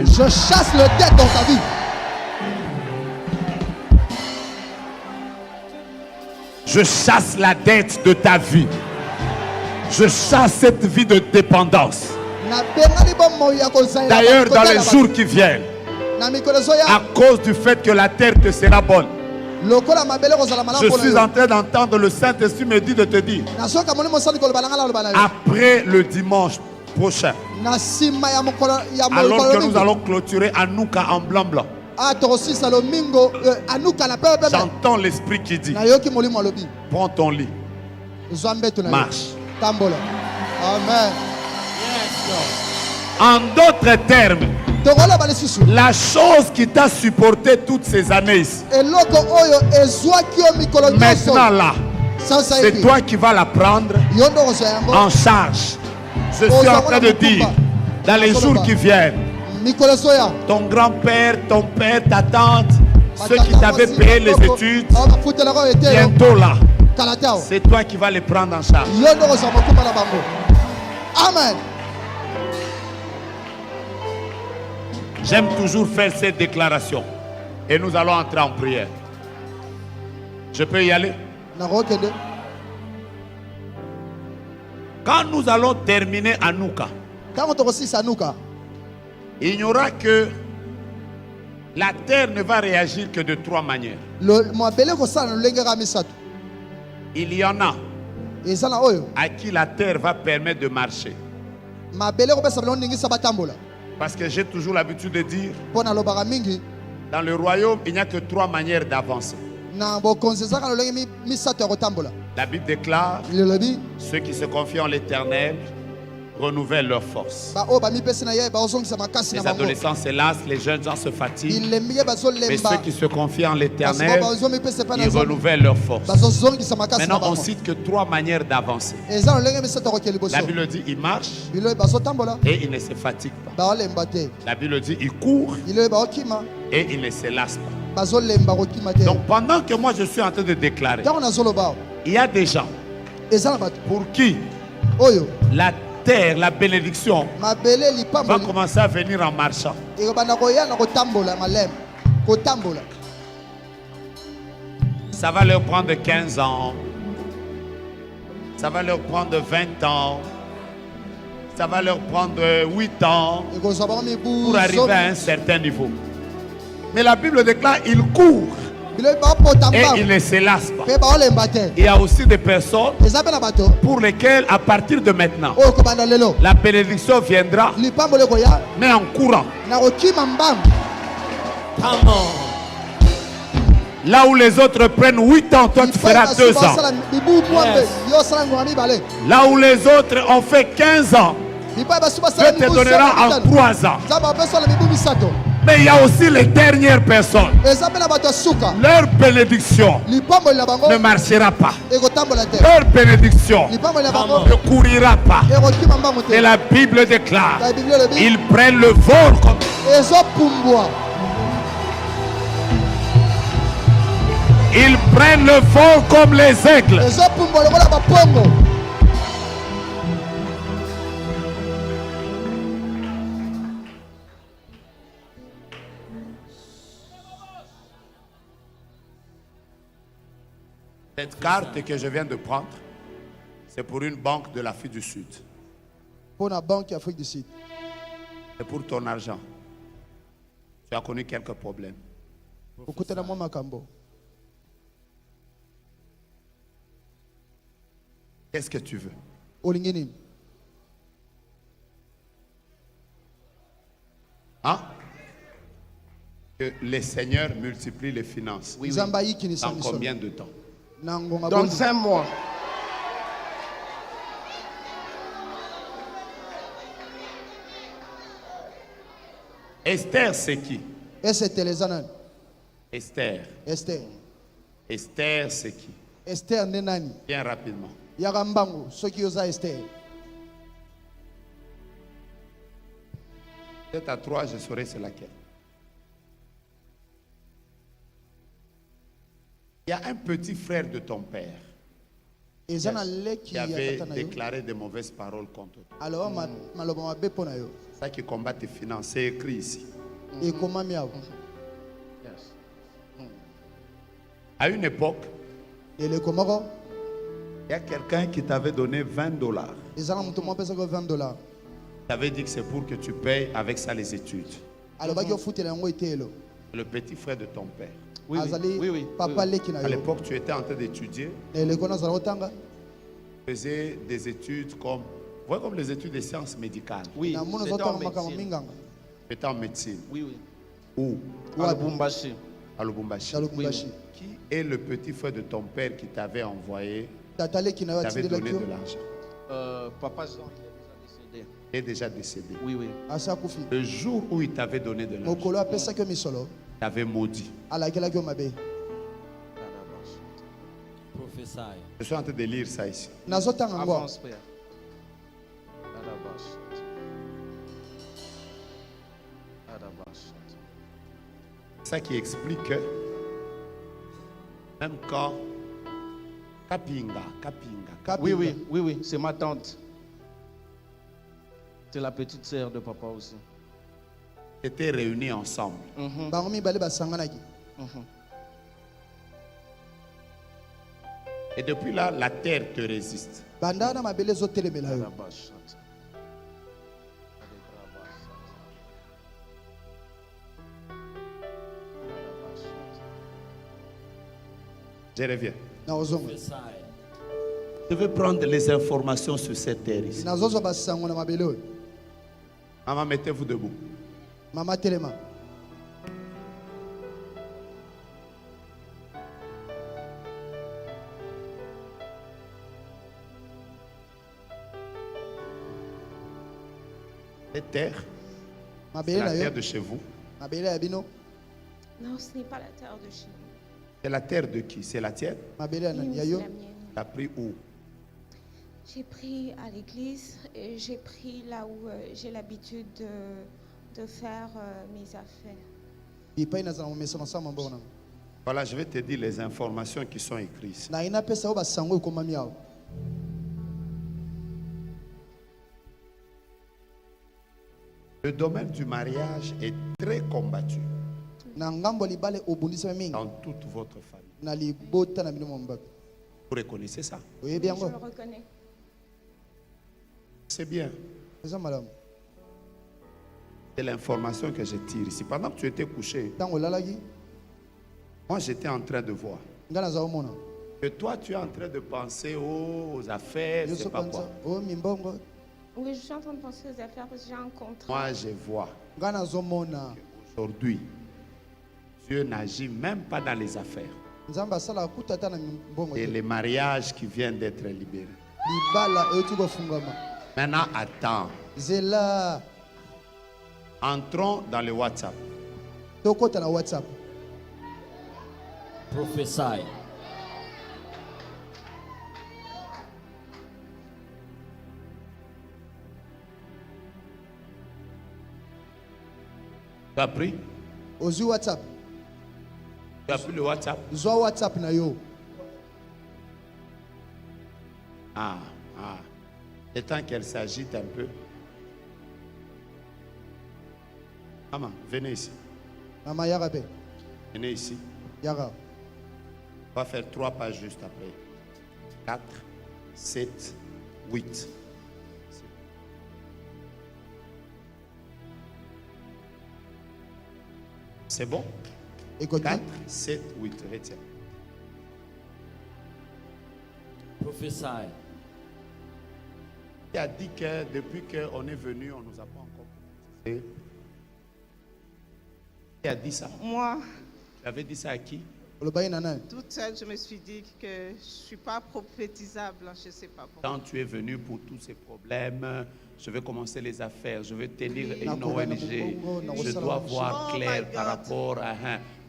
[SPEAKER 2] Je chasse le dette dans ta vie.
[SPEAKER 1] Je chasse la dette de ta vie. Je chasse cette vie de dépendance. D'ailleurs, dans les jours qui viennent, à cause du fait que la terre te sera bonne, je suis en train d'entendre le Saint-Esprit me dire de te dire, après le dimanche prochain, alors que nous allons clôturer Anouka en blanc-blanc, j'entends l'Esprit qui dit, prends ton lit, marche.
[SPEAKER 2] Amen.
[SPEAKER 1] En d'autres termes, la chose qui t'a supporté toutes ces années ici, maintenant là, c'est toi qui vas la prendre en charge. Je suis en train de dire, dans les jours qui viennent, ton grand-père, ton père, ta tante, ceux qui t'avaient payé les études, bientôt là, c'est toi qui vas les prendre en charge.
[SPEAKER 2] Amen.
[SPEAKER 1] J'aime toujours faire cette déclaration. Et nous allons entrer en prière. Je peux y aller? Quand nous allons terminer Anouka, il n'y aura que la terre ne va réagir que de 3 manières. Il y en a à qui la terre va permettre de marcher. Parce que j'ai toujours l'habitude de dire, dans le royaume, il n'y a que 3 manières d'avancer. La Bible déclare, ceux qui se confient en l'Éternel renouvellent leur force. Les adolescents se lassent, les jeunes gens se fatiguent. Mais ceux qui se confient en l'Éternel, ils renouvellent leur force. Maintenant, on cite que 3 manières d'avancer. La Bible dit, ils marchent et ils ne se fatiguent pas. La Bible dit, ils courent et ils ne se lassent pas. Donc pendant que moi je suis en train de déclarer, il y a des gens pour qui la terre, la bénédiction va commencer à venir en marchant. Ça va leur prendre 15 ans, ça va leur prendre 20 ans, ça va leur prendre 8 ans pour arriver à un certain niveau. Mais la Bible déclare, ils courent Et ils ne se lassent pas. Il y a aussi des personnes pour lesquelles, à partir de maintenant, la bénédiction viendra, mais en courant. Là où les autres prennent 8 ans, toi tu feras 2 ans. Là où les autres ont fait 15 ans, Dieu te donnera en 3 ans. Mais il y a aussi les dernières personnes. Leur bénédiction ne marchera pas. Leur bénédiction ne courira pas. Et la Bible déclare, ils prennent le vol comme... Ils prennent le vol comme les aigles. Cette carte que je viens de prendre, c'est pour une banque de l'Afrique du Sud.
[SPEAKER 2] Pour la banque Afrique du Sud.
[SPEAKER 1] C'est pour ton argent. Tu as connu quelques problèmes. Qu'est-ce que tu veux? Hein? Que les seigneurs multiplient les finances.
[SPEAKER 2] Oui.
[SPEAKER 1] Dans combien de temps?
[SPEAKER 2] Dans 5 mois.
[SPEAKER 1] Esther, c'est qui?
[SPEAKER 2] Esther.
[SPEAKER 1] Esther. Esther, c'est qui?
[SPEAKER 2] Esther Nenani.
[SPEAKER 1] Bien rapidement.
[SPEAKER 2] Yagambango, ce qui osa Esther.
[SPEAKER 1] Peut-être à 3, je saurai c'est laquelle. Il y a un petit frère de ton père qui avait déclaré de mauvaises paroles contre toi. Ça qui combat tes finances, c'est écrit ici. À une époque, il y a quelqu'un qui t'avait donné $20. Il t'avait dit que c'est pour que tu payes avec ça les études. Le petit frère de ton père.
[SPEAKER 2] Oui.
[SPEAKER 1] À l'époque, tu étais en train d'étudier. Tu faisais des études comme, comme les études de sciences médicales.
[SPEAKER 3] Oui,
[SPEAKER 1] Tu étais en médecine.
[SPEAKER 3] Oui.
[SPEAKER 1] Où?
[SPEAKER 3] À Lubumbashi.
[SPEAKER 1] À Lubumbashi. Qui est le petit frère de ton père qui t'avait envoyé, t'avait donné de l'argent?
[SPEAKER 3] Papa Jean,
[SPEAKER 1] il est déjà décédé.
[SPEAKER 3] Oui.
[SPEAKER 1] Le jour où il t'avait donné de l'argent, il t'avait maudit. Je suis en train de lire ça ici.
[SPEAKER 3] Avance, père.
[SPEAKER 1] Ça qui explique que même quand Kapinga.
[SPEAKER 3] Oui, c'est ma tante. C'est la petite sœur de papa aussi.
[SPEAKER 1] Étaient réunis ensemble. Et depuis là, la terre te résiste. Je reviens. Je veux prendre les informations sur cette terre ici. Maman, mettez-vous debout.
[SPEAKER 2] Maman Telema.
[SPEAKER 1] Cette terre, c'est la terre de chez vous.
[SPEAKER 4] Non, ce n'est pas la terre de chez nous.
[SPEAKER 1] C'est la terre de qui? C'est la tienne?
[SPEAKER 4] Oui, c'est la mienne.
[SPEAKER 1] Tu as pris où?
[SPEAKER 4] J'ai pris à l'église et j'ai pris là où j'ai l'habitude de faire mes affaires.
[SPEAKER 1] Voilà, je vais te dire les informations qui sont écrites. Le domaine du mariage est très combattu dans toute votre famille. Vous reconnaissez ça?
[SPEAKER 4] Je le reconnais.
[SPEAKER 1] C'est bien. C'est l'information que je tire ici. Pendant que tu étais couché, Moi, j'étais en train de voir que toi, tu es en train de penser aux affaires, c'est pas quoi.
[SPEAKER 4] Oui, je suis en train de penser aux affaires parce que j'ai un contrat.
[SPEAKER 1] Moi, je vois aujourd'hui, Dieu n'agit même pas dans les affaires. Et les mariages qui viennent d'être libérés. Maintenant, attends. Entrons dans le WhatsApp.
[SPEAKER 5] Prophesy.
[SPEAKER 1] Tu as pris?
[SPEAKER 2] WhatsApp.
[SPEAKER 1] Tu as pris le WhatsApp?
[SPEAKER 2] WhatsApp na yo.
[SPEAKER 1] Le temps qu'elle s'agite un peu. Maman, venez ici.
[SPEAKER 2] Maman Yarabe.
[SPEAKER 1] Venez ici.
[SPEAKER 2] Yara.
[SPEAKER 1] On va faire 3 pages juste après. 4, 7, 8. C'est bon? 4, 7, 8. Retiens.
[SPEAKER 5] Prophesy.
[SPEAKER 1] Il a dit que depuis qu'on est venu, on ne nous a pas encore prophétisé. Qui a dit ça?
[SPEAKER 6] Moi.
[SPEAKER 1] Tu avais dit ça à qui?
[SPEAKER 6] Toute seule, je me suis dit que je ne suis pas prophétisable, je ne sais pas pourquoi.
[SPEAKER 1] Quand tu es venu pour tous ces problèmes, je vais commencer les affaires, je vais tenir une ONG, je dois voir clair par rapport à...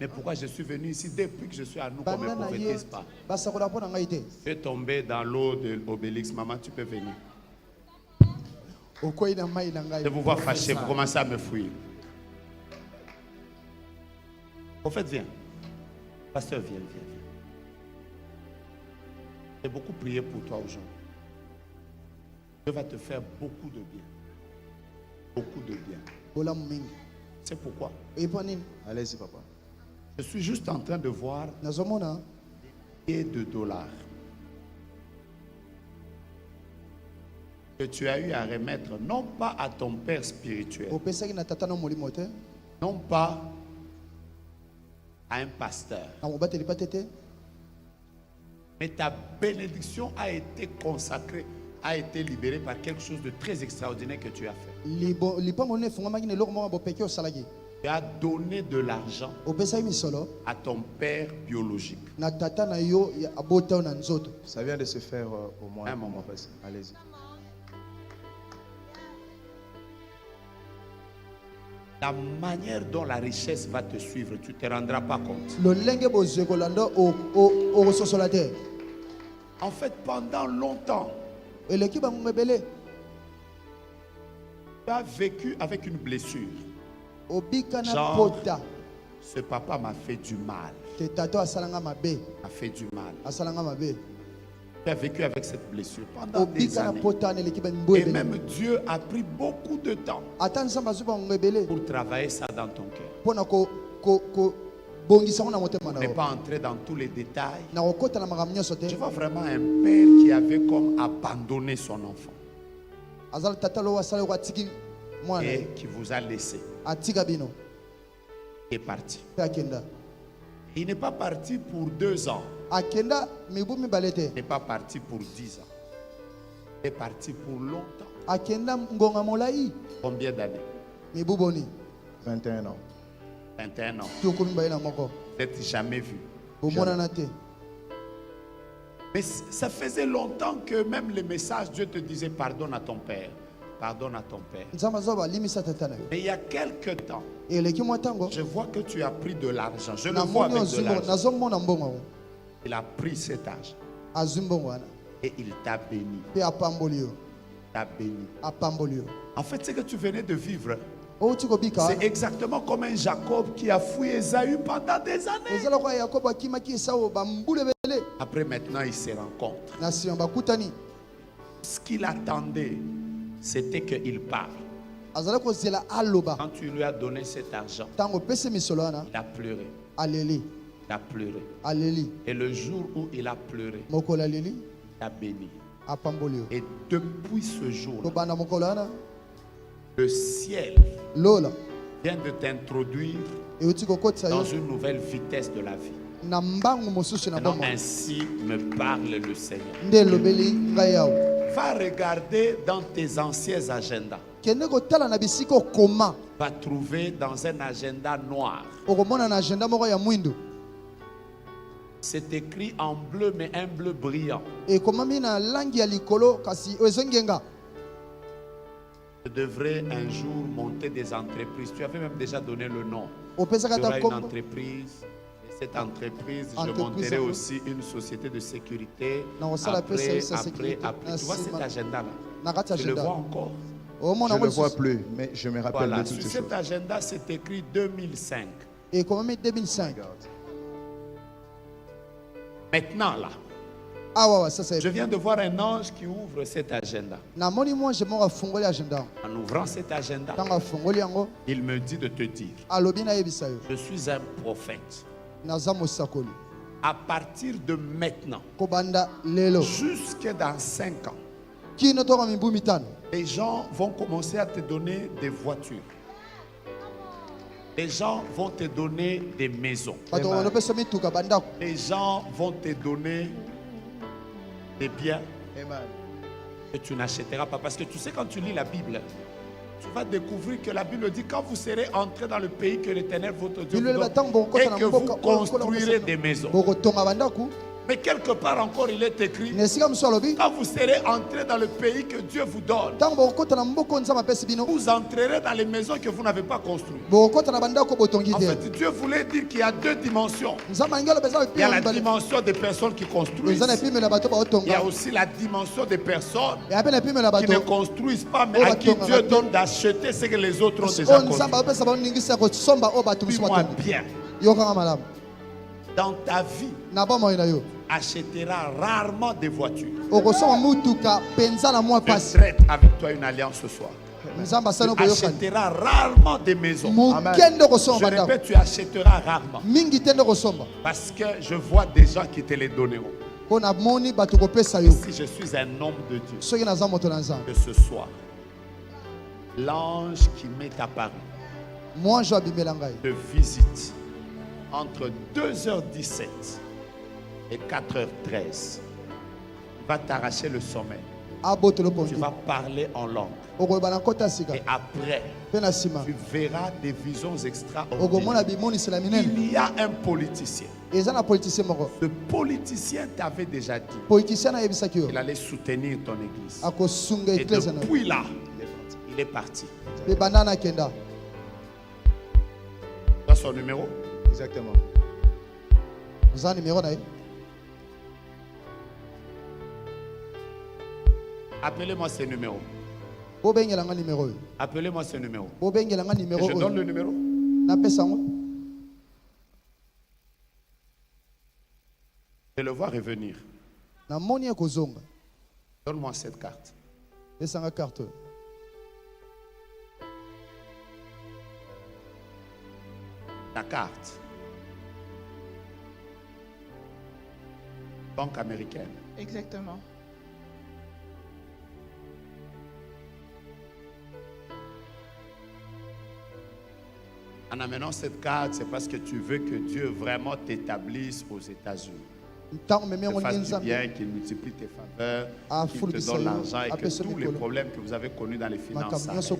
[SPEAKER 1] Mais pourquoi je suis venu ici depuis que je suis à nous, qu'on ne me prophétise pas? Je suis tombé dans l'eau de l'Obélix. Maman, tu peux venir. Je vous vois fâché, vous commencez à me fuir. Prophète, viens. Pasteur, viens. J'ai beaucoup prié pour toi aujourd'hui. Dieu va te faire beaucoup de bien. Beaucoup de bien. C'est pourquoi?
[SPEAKER 3] Allez-y, papa.
[SPEAKER 1] Je suis juste en train de voir des milliers de dollars que tu as eu à remettre, non pas à ton père spirituel, non pas à un pasteur, mais ta bénédiction a été consacrée, a été libérée par quelque chose de très extraordinaire que tu as fait. Tu as donné de l'argent à ton père biologique.
[SPEAKER 3] Ça vient de se faire au moins
[SPEAKER 1] Un moment.
[SPEAKER 3] Allez-y.
[SPEAKER 1] La manière dont la richesse va te suivre, tu ne te rendras pas compte. En fait, pendant longtemps, tu as vécu avec une blessure. Genre, ce papa m'a fait du mal. M'a fait du mal. Tu as vécu avec cette blessure pendant des années. Et même Dieu a pris beaucoup de temps pour travailler ça dans ton cœur. On n'est pas entré dans tous les détails. Je vois vraiment un père qui avait comme abandonné son enfant et qui vous a laissé. Il est parti. Il n'est pas parti pour 2 ans. Il n'est pas parti pour 10 ans. Il est parti pour longtemps. Combien d'années?
[SPEAKER 3] 21 ans.
[SPEAKER 1] 21 ans. Vous n'êtes jamais vu. Jamais. Mais ça faisait longtemps que même les messages, Dieu te disait pardonne à ton père. Pardonne à ton père. Mais il y a quelque temps, je vois que tu as pris de l'argent. Je le vois avec de l'argent. Il a pris cet argent et il t'a béni. T'a béni. En fait, ce que tu venais de vivre, c'est exactement comme un Jacob qui a fouillé Esaü pendant des années. Après, maintenant, il se rencontre. Ce qu'il attendait, c'était qu'il parle. Quand tu lui as donné cet argent, il a pleuré. Il a pleuré. Et le jour où il a pleuré, il a béni. Et depuis ce jour-là, le ciel vient de t'introduire dans une nouvelle vitesse de la vie. Non, ainsi me parle le Seigneur. Va regarder dans tes anciens agendas. Va trouver dans un agenda noir. C'est écrit en bleu, mais un bleu brillant. Tu devrais un jour monter des entreprises. Tu avais même déjà donné le nom. Il y aura une entreprise. Et cette entreprise, je monterai aussi une société de sécurité. Après. Tu vois cet agenda-là? Tu le vois encore?
[SPEAKER 3] Je ne le vois plus, mais je me rappelle de toutes
[SPEAKER 1] Sur
[SPEAKER 3] ces
[SPEAKER 1] cet
[SPEAKER 3] choses.
[SPEAKER 1] agenda, c'est écrit 2005.
[SPEAKER 2] Et comment mettre 2005?
[SPEAKER 1] Maintenant, là, je viens de voir un ange qui ouvre cet agenda. En ouvrant cet agenda, il me dit de te dire, je suis un prophète. À partir de maintenant, jusque dans 5 ans, les gens vont commencer à te donner des voitures. Les gens vont te donner des maisons. Les gens vont te donner des biens que tu n'achèteras pas. Parce que tu sais, quand tu lis la Bible, tu vas découvrir que la Bible dit quand vous serez entrés dans le pays que l'Éternel votre Dieu vous donne, et que vous construirez des maisons. Mais quelque part encore, il est écrit, quand vous serez entrés dans le pays que Dieu vous donne, vous entrerez dans les maisons que vous n'avez pas construites. En fait, Dieu voulait dire qu'il y a 2 dimensions. Il y a la dimension des personnes qui construisent. Il y a aussi la dimension des personnes qui ne construisent pas, mais à qui Dieu donne d'acheter ce que les autres ont déjà construit. Dis-moi bien, dans ta vie, achètera rarement des voitures. Je traite avec toi une alliance ce soir. Tu achèteras rarement des maisons. Je répète, tu achèteras rarement. Parce que je vois des gens qui te les donneront. Si je suis un homme de Dieu, que ce soir, l'ange qui m'est apparu te visite entre 2h17 et 4h13, va t'arracher le sommeil. Tu vas parler en langue. Et après, tu verras des visions extraordinaires. Il y a un politicien. Ce politicien t'avait déjà dit qu'il allait soutenir ton église. Et depuis là, il est parti. Tu as son numéro?
[SPEAKER 3] Exactement.
[SPEAKER 1] Appelez-moi ce numéro. Appelez-moi ce numéro. Et je donne le numéro. Je le vois revenir. Donne-moi cette carte. Ta carte. Banque américaine.
[SPEAKER 6] Exactement.
[SPEAKER 1] En amenant cette carte, c'est parce que tu veux que Dieu vraiment t'établisse aux États-Unis. Qu'il te fasse du bien, qu'il multiplie tes faveurs, qu'il te donne l'argent et que tous les problèmes que vous avez connus dans les finances s'arrêtent.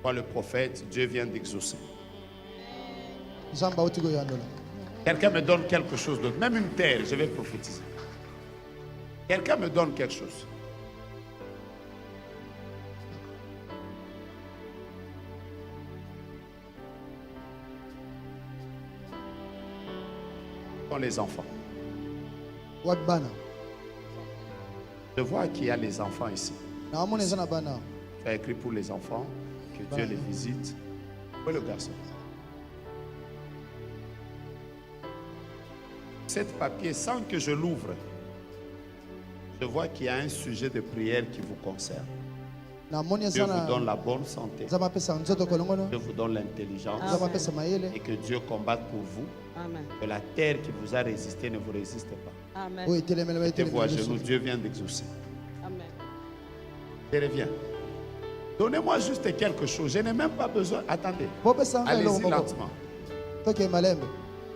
[SPEAKER 1] Moi, le prophète, Dieu vient d'exaucer. Quelqu'un me donne quelque chose d'autre, même une terre, je vais prophétiser. Quelqu'un me donne quelque chose. Pour les enfants. Je vois qu'il y a les enfants ici. Tu as écrit pour les enfants, que Dieu les visite. Où est le garçon? Cet papier, sans que je l'ouvre, je vois qu'il y a un sujet de prière qui vous concerne. Dieu vous donne la bonne santé. Dieu vous donne l'intelligence. Et que Dieu combatte pour vous.
[SPEAKER 7] Amen.
[SPEAKER 1] Que la terre qui vous a résisté ne vous résiste pas.
[SPEAKER 7] Amen.
[SPEAKER 1] Mettez-vous à genoux, Dieu vient d'exaucer.
[SPEAKER 7] Amen.
[SPEAKER 1] Et reviens. Donnez-moi juste quelque chose. Je n'ai même pas besoin. Attendez. Allez-y lentement.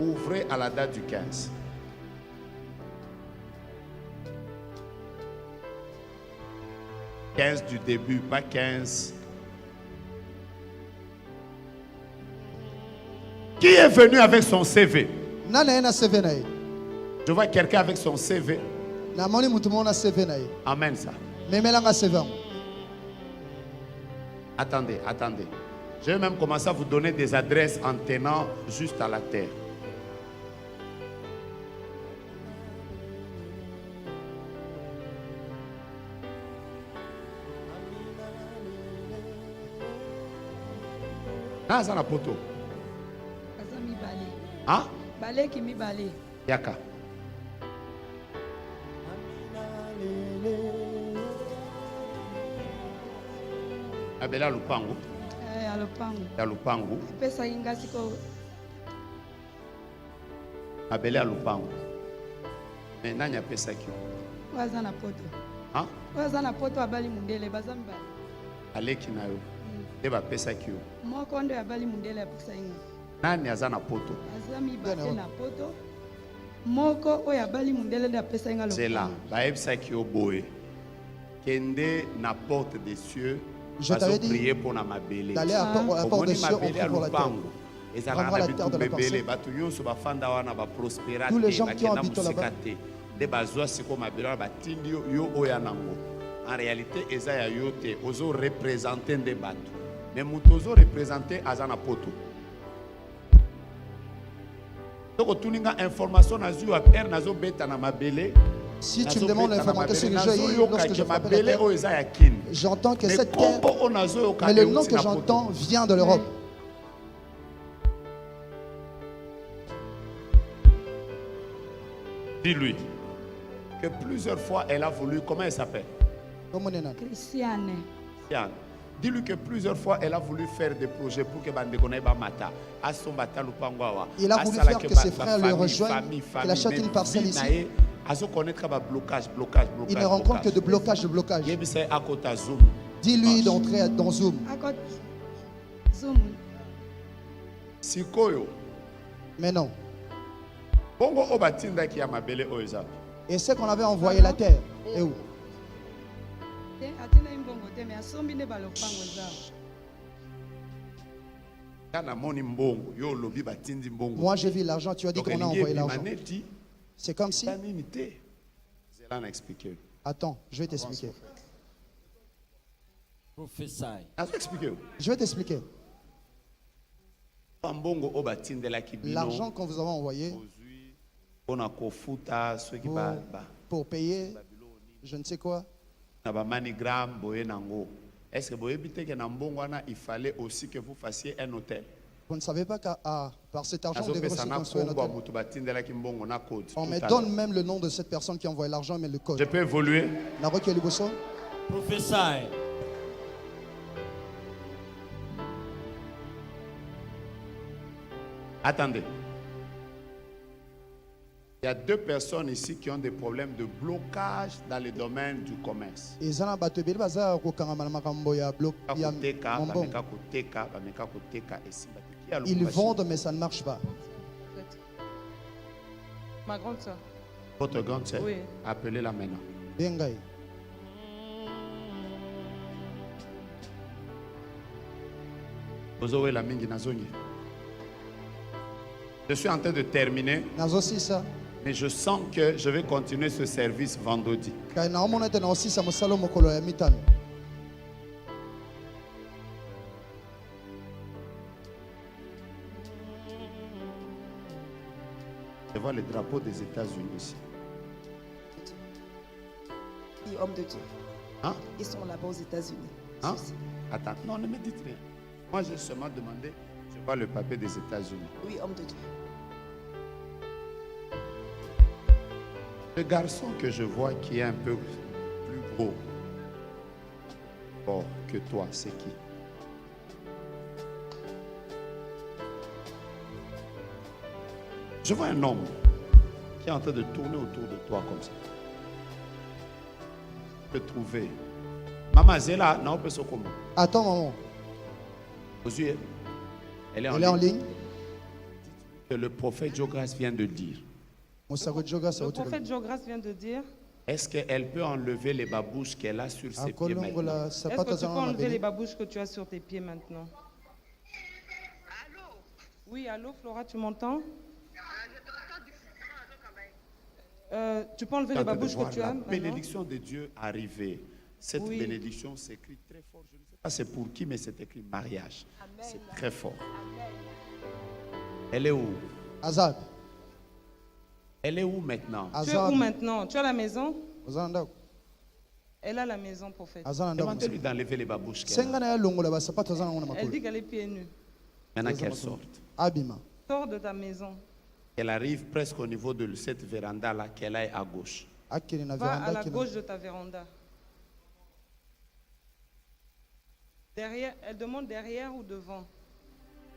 [SPEAKER 1] Ouvrez à la date du 15. « 15 du début, pas 15. » Qui est venu avec son CV? Je vois quelqu'un avec son CV. Amen ça. Attendez. Je vais même commencer à vous donner des adresses en tenant juste à la terre. Naza na poto.
[SPEAKER 7] Azami balé.
[SPEAKER 1] Hein?
[SPEAKER 7] Balé qui mi balé.
[SPEAKER 1] Yaka. Abela lupango.
[SPEAKER 7] Alopango.
[SPEAKER 1] Ya lupango.
[SPEAKER 7] Pesa inga siko.
[SPEAKER 1] Abela lupango. Mais nanya pesa ki.
[SPEAKER 7] Waza na poto.
[SPEAKER 1] Hein?
[SPEAKER 7] Waza na poto abali mundele bazami balé.
[SPEAKER 1] Aleki na yo. Deba pesa ki yo.
[SPEAKER 7] Moko ndo abali mundele pesa inga.
[SPEAKER 1] Nani azana poto?
[SPEAKER 7] Azami balé na poto. Moko oya bali mundele da pesa inga
[SPEAKER 1] c'est là. Ba ebisa ki yo boye. Kende na porte des cieux.
[SPEAKER 2] Je t'avais dit
[SPEAKER 1] d'aller
[SPEAKER 2] à la porte des cieux, on prie pour la terre.
[SPEAKER 1] Vraiment la terre de la pensée.
[SPEAKER 2] Tous les gens qui ont habité là-bas.
[SPEAKER 1] En réalité, Esaïa yote ozo représenter des bateaux. Mais mutozo représenter azana poto. Donc tout ninga information nazu a père nazo beta na mabele.
[SPEAKER 2] Si tu me demandes l'information sur le jeu, lorsque je frappe la terre, j'entends que cette terre, mais le nom que j'entends vient de l'Europe.
[SPEAKER 1] Dis-lui que plusieurs fois elle a voulu, comment elle s'appelle?
[SPEAKER 7] Christiane.
[SPEAKER 1] Dis-lui que plusieurs fois elle a voulu faire des projets pour que Bandekone Bamata, à son bata Lupangwawa.
[SPEAKER 2] Il a voulu faire que ses frères le rejoignent, qu'il achète une parcelle ici. Il ne rencontre que de blocage. Dis-lui d'entrer dans Zoom.
[SPEAKER 7] Zoom.
[SPEAKER 2] Mais non. Et ce qu'on avait envoyé la terre, et où? Moi j'ai vu l'argent, tu as dit qu'on a envoyé l'argent. C'est comme si... Attends, je vais t'expliquer. Je vais t'expliquer. L'argent qu'on vous a envoyé pour payer, je ne sais quoi.
[SPEAKER 1] Est-ce que vous il fallait aussi que vous fassiez un hôtel?
[SPEAKER 2] Vous ne savez pas qu'à par cet argent, on devait aussi construire un hôtel. On me donne même le nom de cette personne qui a envoyé l'argent, mais le code.
[SPEAKER 1] Je peux évoluer?
[SPEAKER 5] Professeur.
[SPEAKER 1] Attendez. Il y a deux personnes ici qui ont des problèmes de blocage dans le domaine du commerce.
[SPEAKER 2] Ils vendent, mais ça ne marche pas.
[SPEAKER 6] Ma grande soeur.
[SPEAKER 1] Votre grande soeur?
[SPEAKER 6] Oui.
[SPEAKER 1] Appelez-la maintenant. Je suis en train de terminer. Mais je sens que je vais continuer ce service vendredi. Je vois le drapeau des États-Unis ici.
[SPEAKER 8] Oui, homme de Dieu.
[SPEAKER 1] Hein?
[SPEAKER 8] Ils sont là-bas aux États-Unis.
[SPEAKER 1] Hein? Attends, non, ne me dites rien. Moi, j'ai seulement demandé, je vois le papier des États-Unis.
[SPEAKER 8] Oui, homme de Dieu.
[SPEAKER 1] Le garçon que je vois qui est un peu plus gros que toi, c'est qui? Je vois un homme qui est en train de tourner autour de toi comme ça. Je peux trouver Maman Zéla, non, peut se comment?
[SPEAKER 2] Attends, maman.
[SPEAKER 1] Aux yeux. Elle est
[SPEAKER 2] Elle est en ligne.
[SPEAKER 1] Que le prophète Jogras vient de dire.
[SPEAKER 7] Le prophète Jogras vient de dire.
[SPEAKER 1] Est-ce qu'elle peut enlever les babouches qu'elle a sur ses pieds maintenant?
[SPEAKER 7] Est-ce que tu peux enlever les babouches que tu as sur tes pieds maintenant? Allô? Oui, allô, Flora, tu m'entends? Tu peux enlever les babouches que tu as
[SPEAKER 1] La
[SPEAKER 7] maintenant?
[SPEAKER 1] bénédiction de Dieu arrivée. Cette bénédiction s'écrit très fort. Je ne sais pas c'est pour qui, mais c'est écrit mariage. C'est très fort. Elle est où?
[SPEAKER 2] Azad.
[SPEAKER 1] Elle est où maintenant?
[SPEAKER 7] Tu es où maintenant? Tu es à la maison? Elle est à la maison, prophète.
[SPEAKER 1] Demandez-lui d'enlever les babouches qu'elle a.
[SPEAKER 7] Elle dit qu'elle est pieds nus.
[SPEAKER 1] Maintenant qu'elle sorte.
[SPEAKER 7] Sors de ta maison.
[SPEAKER 1] Elle arrive presque au niveau de cette véranda-là, qu'elle aille à gauche.
[SPEAKER 7] Va à la gauche de ta véranda. Derrière, elle demande derrière ou devant?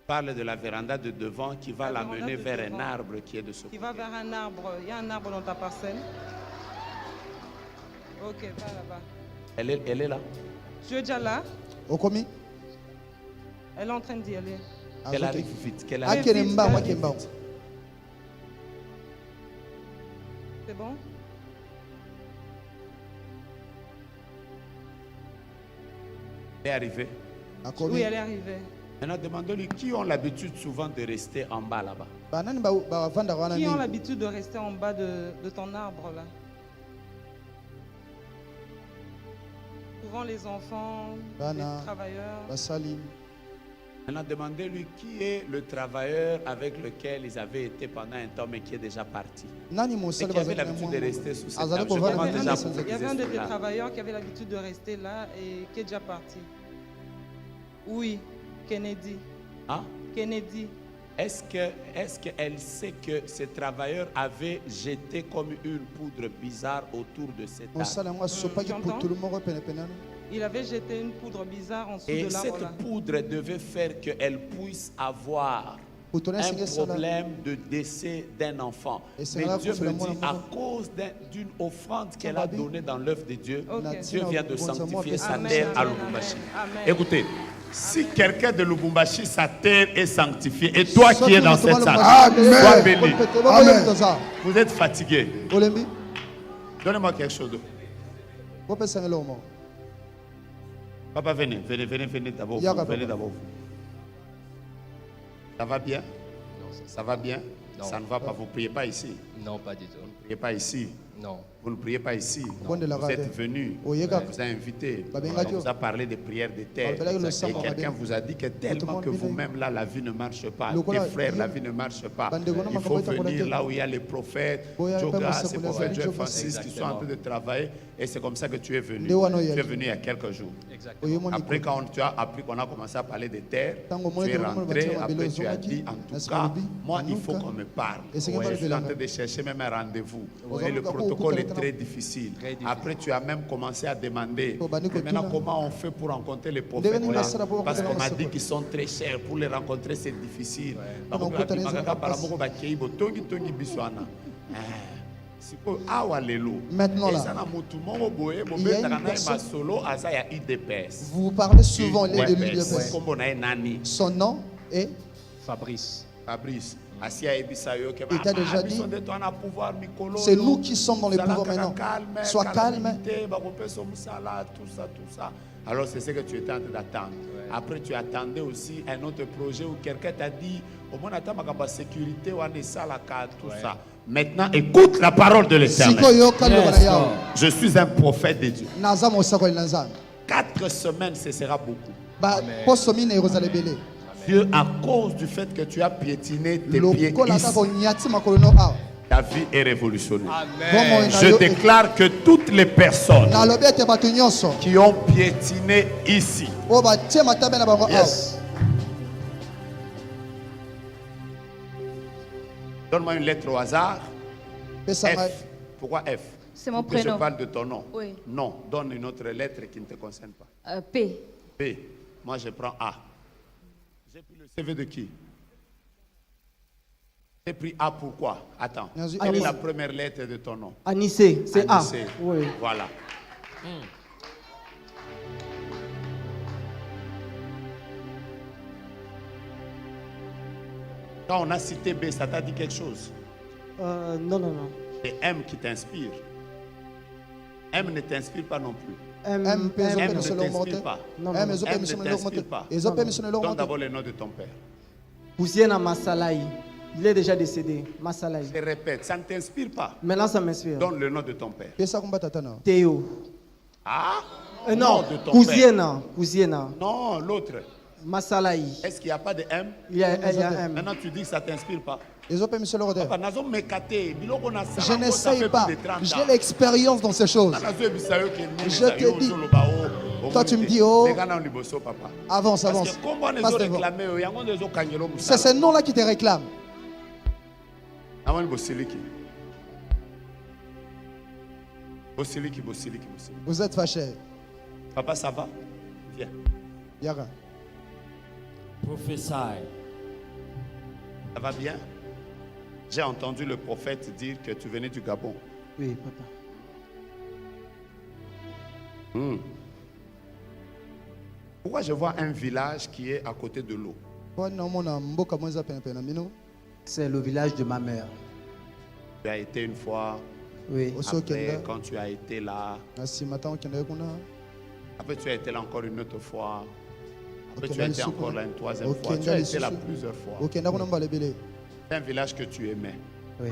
[SPEAKER 1] Parle de la véranda de devant qui va la mener vers un arbre qui est de ce côté.
[SPEAKER 7] Qui va vers un arbre. Il y a un arbre dans ta parcelle. Ok, va là-bas.
[SPEAKER 1] Elle est là.
[SPEAKER 7] Tu es déjà là?
[SPEAKER 2] Okomi.
[SPEAKER 7] Elle est en train d'y aller.
[SPEAKER 1] Qu'elle arrive vite. Qu'elle arrive vite.
[SPEAKER 7] C'est bon?
[SPEAKER 1] Elle est arrivée.
[SPEAKER 7] Oui, elle est arrivée.
[SPEAKER 1] Maintenant, demandez-lui qui ont l'habitude souvent de rester en bas là-bas.
[SPEAKER 7] Qui ont l'habitude de rester en bas de ton arbre là? Souvent les enfants, les travailleurs.
[SPEAKER 1] Maintenant, demandez-lui qui est le travailleur avec lequel ils avaient été pendant un temps mais qui est déjà parti. Et qui avait l'habitude de rester sous cette table. Je commence déjà pour
[SPEAKER 7] Il y avait un de tes travailleurs qui avait l'habitude de rester là et qui est déjà parti. Oui, Kennedy.
[SPEAKER 1] Hein?
[SPEAKER 7] Kennedy.
[SPEAKER 1] Est-ce qu'elle sait que ces travailleurs avaient jeté comme une poudre bizarre autour de cette arbre?
[SPEAKER 7] Il avait jeté une poudre bizarre en dessous
[SPEAKER 1] et
[SPEAKER 7] de l'arbre là.
[SPEAKER 1] cette poudre devait faire qu'elle puisse avoir un problème de décès d'un enfant. Mais Dieu me dit, à cause d'une offrande qu'elle a donnée dans l'œuvre de Dieu, Dieu vient de sanctifier sa terre à Lubumbashi. Écoutez, si quelqu'un de Lubumbashi, sa terre est sanctifiée, et toi qui es dans cette salle, sois béni. Vous êtes fatigué. Donnez-moi quelque chose. Papa, venez d'abord. Venez d'abord. Ça va bien? Ça va bien?
[SPEAKER 9] Non.
[SPEAKER 1] Ça ne va pas. Vous ne priez pas ici?
[SPEAKER 9] Non, pas du tout.
[SPEAKER 1] Vous ne priez pas ici?
[SPEAKER 9] Non.
[SPEAKER 1] Vous ne priez pas ici?
[SPEAKER 2] Non.
[SPEAKER 1] Vous êtes venu. On vous a invité. On vous a parlé des prières de terre. Et quelqu'un vous a dit que tellement que vous-même là, la vie ne marche pas. Tes frères, la vie ne marche pas. Il faut venir là où il y a les prophètes, Jogas, les prophètes Joël Francis qui sont en train de travailler. Et c'est comme ça que tu es venu. Tu es venu il y a quelques jours.
[SPEAKER 9] Exactement.
[SPEAKER 1] Après, quand tu as appris qu'on a commencé à parler de terre, tu es rentré. Après, tu as dit, en tout cas, moi, il faut qu'on me parle. Je suis en train de chercher même un rendez-vous. Et le protocole est très difficile. Après, tu as même commencé à demander. Mais maintenant, comment on fait pour rencontrer les prophètes là? Parce qu'on m'a dit qu'ils sont très chers. Pour les rencontrer, c'est difficile.
[SPEAKER 2] Maintenant là, vous parlez souvent de l'UDPS. Son nom est
[SPEAKER 9] Fabrice.
[SPEAKER 2] Il t'a déjà dit, c'est nous qui sommes dans le pouvoir maintenant. Sois calme.
[SPEAKER 1] Tout ça. Alors c'est ce que tu étais en train d'attendre. Après tu attendais aussi un autre projet où quelqu'un t'a dit, au moins attends ma sécurité, tout ça. Maintenant écoute la parole de l'Éternel. Je suis un prophète de Dieu. 4 semaines, ce sera beaucoup. Dieu, à cause du fait que tu as piétiné tes pieds ici, ta vie est révolutionnée.
[SPEAKER 9] Amen.
[SPEAKER 1] Je déclare que toutes les personnes qui ont piétiné ici, yes. Donne-moi une lettre au hasard. F. Pourquoi F?
[SPEAKER 10] C'est mon
[SPEAKER 1] prénom.
[SPEAKER 10] prénom.
[SPEAKER 1] Je parle de ton nom.
[SPEAKER 10] Oui.
[SPEAKER 1] Non, donne une autre lettre qui ne te concerne pas.
[SPEAKER 10] P.
[SPEAKER 1] P. Moi, je prends A. J'ai pris le CV de qui? J'ai pris A pourquoi? Attends. Quelle est la première lettre de ton nom?
[SPEAKER 11] Anissé, c'est A.
[SPEAKER 1] Anissé.
[SPEAKER 11] Oui.
[SPEAKER 1] Voilà. Quand on a cité B, ça t'a dit quelque chose?
[SPEAKER 10] Non.
[SPEAKER 1] C'est M qui t'inspire. M ne t'inspire pas non plus.
[SPEAKER 2] M
[SPEAKER 1] ne t'inspire pas.
[SPEAKER 2] M ne t'inspire pas.
[SPEAKER 1] Donne d'abord le nom de ton père.
[SPEAKER 10] Poussiena Masalaï. Il est déjà décédé. Masalaï.
[SPEAKER 1] Je répète, ça ne t'inspire pas.
[SPEAKER 10] Maintenant, ça m'inspire.
[SPEAKER 1] Donne le nom de ton père.
[SPEAKER 10] Théo.
[SPEAKER 1] Ah?
[SPEAKER 10] Non,
[SPEAKER 1] de ton
[SPEAKER 10] Poussiena.
[SPEAKER 1] Non, l'autre.
[SPEAKER 10] Masalaï.
[SPEAKER 1] Est-ce qu'il n'y a pas de M?
[SPEAKER 10] Il y a M.
[SPEAKER 1] Maintenant, tu dis que ça ne t'inspire pas.
[SPEAKER 2] Je
[SPEAKER 1] Je
[SPEAKER 2] n'essaye pas. J'ai l'expérience dans ces choses. Je te dis. Toi, tu me dis, oh, avance. Passe devant. C'est ce nom-là qui te réclame. Vous êtes fâché.
[SPEAKER 1] Papa, ça va? Viens.
[SPEAKER 2] Yara.
[SPEAKER 5] Prophesy.
[SPEAKER 1] Ça va bien? J'ai entendu le prophète dire que tu venais du Gabon.
[SPEAKER 10] Oui, papa.
[SPEAKER 1] Pourquoi je vois un village qui est à côté de l'eau?
[SPEAKER 10] C'est le village de ma mère.
[SPEAKER 1] Tu as été une fois.
[SPEAKER 10] Oui.
[SPEAKER 1] Après, quand tu as été là. Après, tu as été là encore une autre fois. Après, tu as été encore là une troisième fois. Tu as été là plusieurs fois. C'est un village que tu aimais.
[SPEAKER 10] Oui.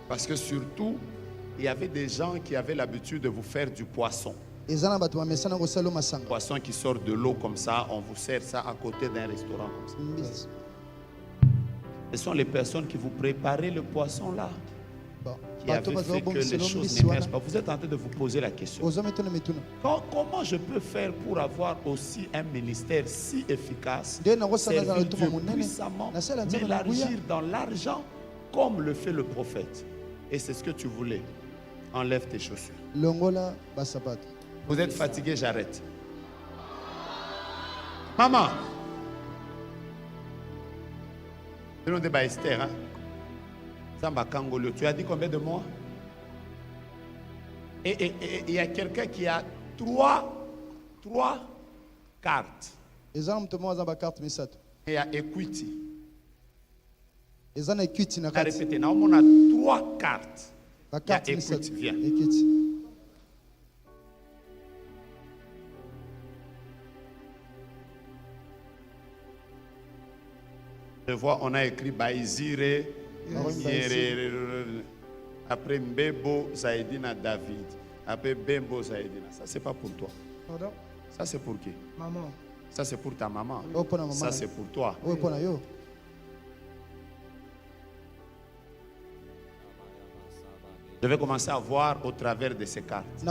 [SPEAKER 1] Parce que surtout, il y avait des gens qui avaient l'habitude de vous faire du poisson. Poisson qui sort de l'eau comme ça, on vous sert ça à côté d'un restaurant comme ça. Ce sont les personnes qui vous préparaient le poisson là, qui avaient fait que les choses n'émergent pas. Vous êtes en train de vous poser la question. Comment je peux faire pour avoir aussi un ministère si efficace, servir Dieu puissamment, m'élargir dans l'argent comme le fait le prophète? Et c'est ce que tu voulais. Enlève tes chaussures. Vous êtes fatigué, j'arrête. Maman. C'est le débat Esther. Hein? Samba Kangolo, tu as dit combien de mois? Et il y a quelqu'un qui a trois cartes. Et il y a Equity. Il a répété, on a 3 cartes. Il y a Equity, viens. Je vois, on a écrit Baïzire, après Mbebo Zaïdina David, après Bembo Zaïdina. Ça, c'est pas pour toi.
[SPEAKER 2] Pardon?
[SPEAKER 1] Ça, c'est pour qui?
[SPEAKER 2] Maman.
[SPEAKER 1] Ça, c'est pour ta maman.
[SPEAKER 2] Oui.
[SPEAKER 1] Ça, c'est pour toi.
[SPEAKER 2] Oui.
[SPEAKER 1] Je vais commencer à voir au travers de ces cartes.
[SPEAKER 2] Oui.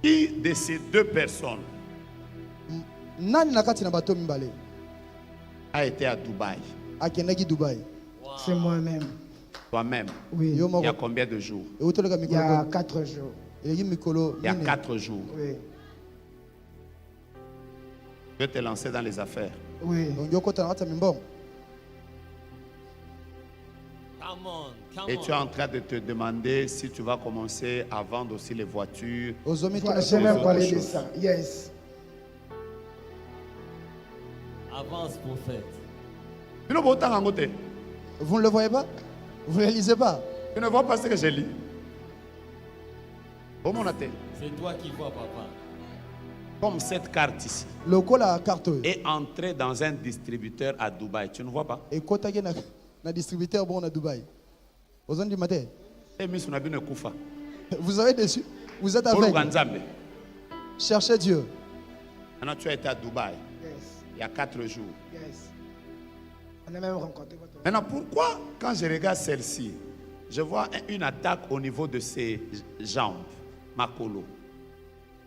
[SPEAKER 1] Qui de ces 2 personnes a été à Dubaï?
[SPEAKER 10] C'est moi-même.
[SPEAKER 1] Toi-même?
[SPEAKER 10] Oui.
[SPEAKER 1] Il y a combien de jours?
[SPEAKER 10] Il y a 4 jours.
[SPEAKER 1] Il y a 4 jours.
[SPEAKER 10] Oui.
[SPEAKER 1] Je vais te lancer dans les affaires.
[SPEAKER 10] Oui.
[SPEAKER 1] Et tu es en train de te demander si tu vas commencer à vendre aussi les voitures.
[SPEAKER 10] J'ai même parlé de ça. Yes.
[SPEAKER 5] Avance, prophète.
[SPEAKER 2] Vous ne le voyez pas? Vous ne le lisez pas?
[SPEAKER 1] Tu ne vois pas ce que je lis.
[SPEAKER 5] C'est toi qui vois, papa.
[SPEAKER 1] Comme cette carte ici est entrée dans un distributeur à Dubaï. Tu ne vois pas?
[SPEAKER 2] Distributeur bon à Dubaï. Vous avez déçu? Vous êtes aveugle. Cherchez Dieu.
[SPEAKER 1] Maintenant, tu as été à Dubaï.
[SPEAKER 10] Yes.
[SPEAKER 1] Il y a 4 jours.
[SPEAKER 10] Yes. On a même rencontré votre...
[SPEAKER 1] Maintenant, pourquoi, quand je regarde celle-ci, je vois une attaque au niveau de ses jambes, Makolo,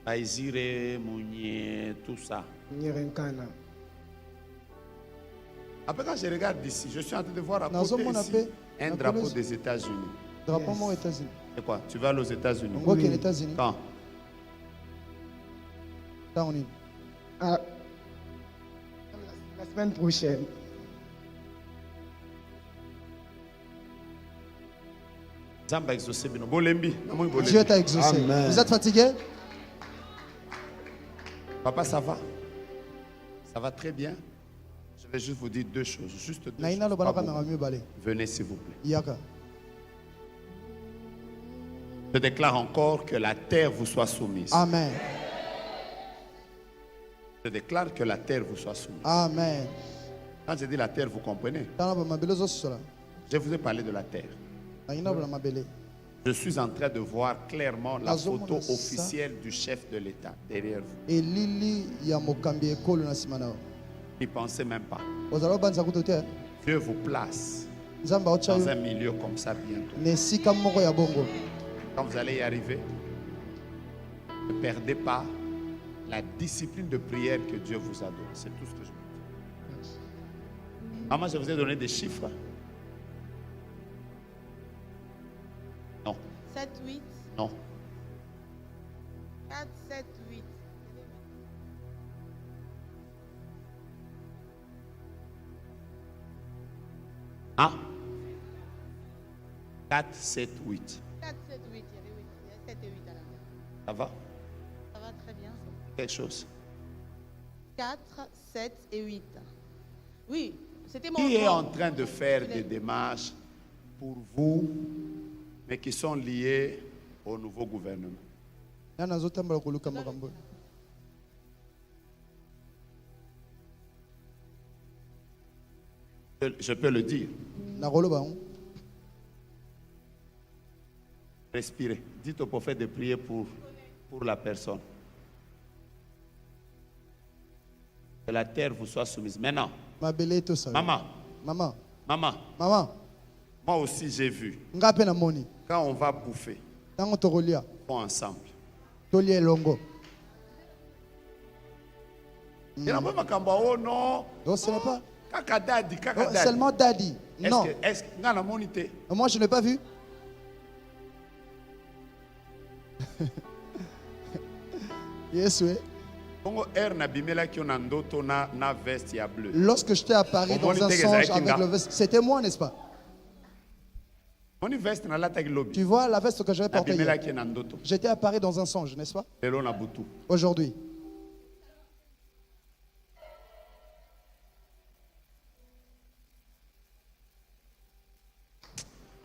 [SPEAKER 1] Aizire, Mounier, tout ça. Après, quand je regarde d'ici, je suis en train de voir à côté ici un drapeau des États-Unis.
[SPEAKER 2] Drapeau aux États-Unis.
[SPEAKER 1] C'est quoi? Tu vas aller aux États-Unis?
[SPEAKER 2] Oui. États-Unis.
[SPEAKER 1] Quand?
[SPEAKER 10] La semaine prochaine.
[SPEAKER 2] Dieu t'a exaucé. Amen. Vous êtes fatigué?
[SPEAKER 1] Papa, ça va? Ça va très bien? Je vais juste vous dire deux choses. Juste deux choses. Pas beaucoup. Venez s'il vous plaît. Je déclare encore que la terre vous soit soumise.
[SPEAKER 2] Amen.
[SPEAKER 1] Je déclare que la terre vous soit soumise.
[SPEAKER 2] Amen.
[SPEAKER 1] Quand je dis la terre, vous comprenez? Je vous ai parlé de la terre. Je suis en train de voir clairement la photo officielle du chef de l'État derrière vous. N'y pensez même pas. Dieu vous place dans un milieu comme ça bientôt. Quand vous allez y arriver, ne perdez pas la discipline de prière que Dieu vous a donnée. C'est tout ce que je veux dire. Maman, je vous ai donné des chiffres. Non.
[SPEAKER 6] 7, 8.
[SPEAKER 1] Non.
[SPEAKER 6] 4, 7, 8.
[SPEAKER 1] Ah. 4, 7, 8.
[SPEAKER 6] 4, 7, 8. Il y avait 7 et 8 à la fin.
[SPEAKER 1] Ça va?
[SPEAKER 6] Ça va très bien.
[SPEAKER 1] Quelque chose.
[SPEAKER 6] 4, 7 et 8. Oui, c'était mon
[SPEAKER 1] Qui est
[SPEAKER 6] plan.
[SPEAKER 1] en train de faire des démarches pour vous, mais qui sont liées au nouveau gouvernement? Je peux le dire. Respirez. Dites au prophète de prier pour la personne. Que la terre vous soit soumise. Maintenant, maman, moi aussi j'ai vu. Quand on va bouffer, on ensemble. Il n'y a pas oh non.
[SPEAKER 2] Non, ce n'est pas.
[SPEAKER 1] Kakadadi.
[SPEAKER 2] Seulement daddy. Non.
[SPEAKER 1] Est-ce que
[SPEAKER 2] moi, je n'ai pas vu. Yes, oui. Lorsque j'étais à Paris dans un songe avec le veste, c'était moi, n'est-ce pas? Tu vois la veste que j'avais portée hier. J'étais à Paris dans un songe, n'est-ce pas? Aujourd'hui.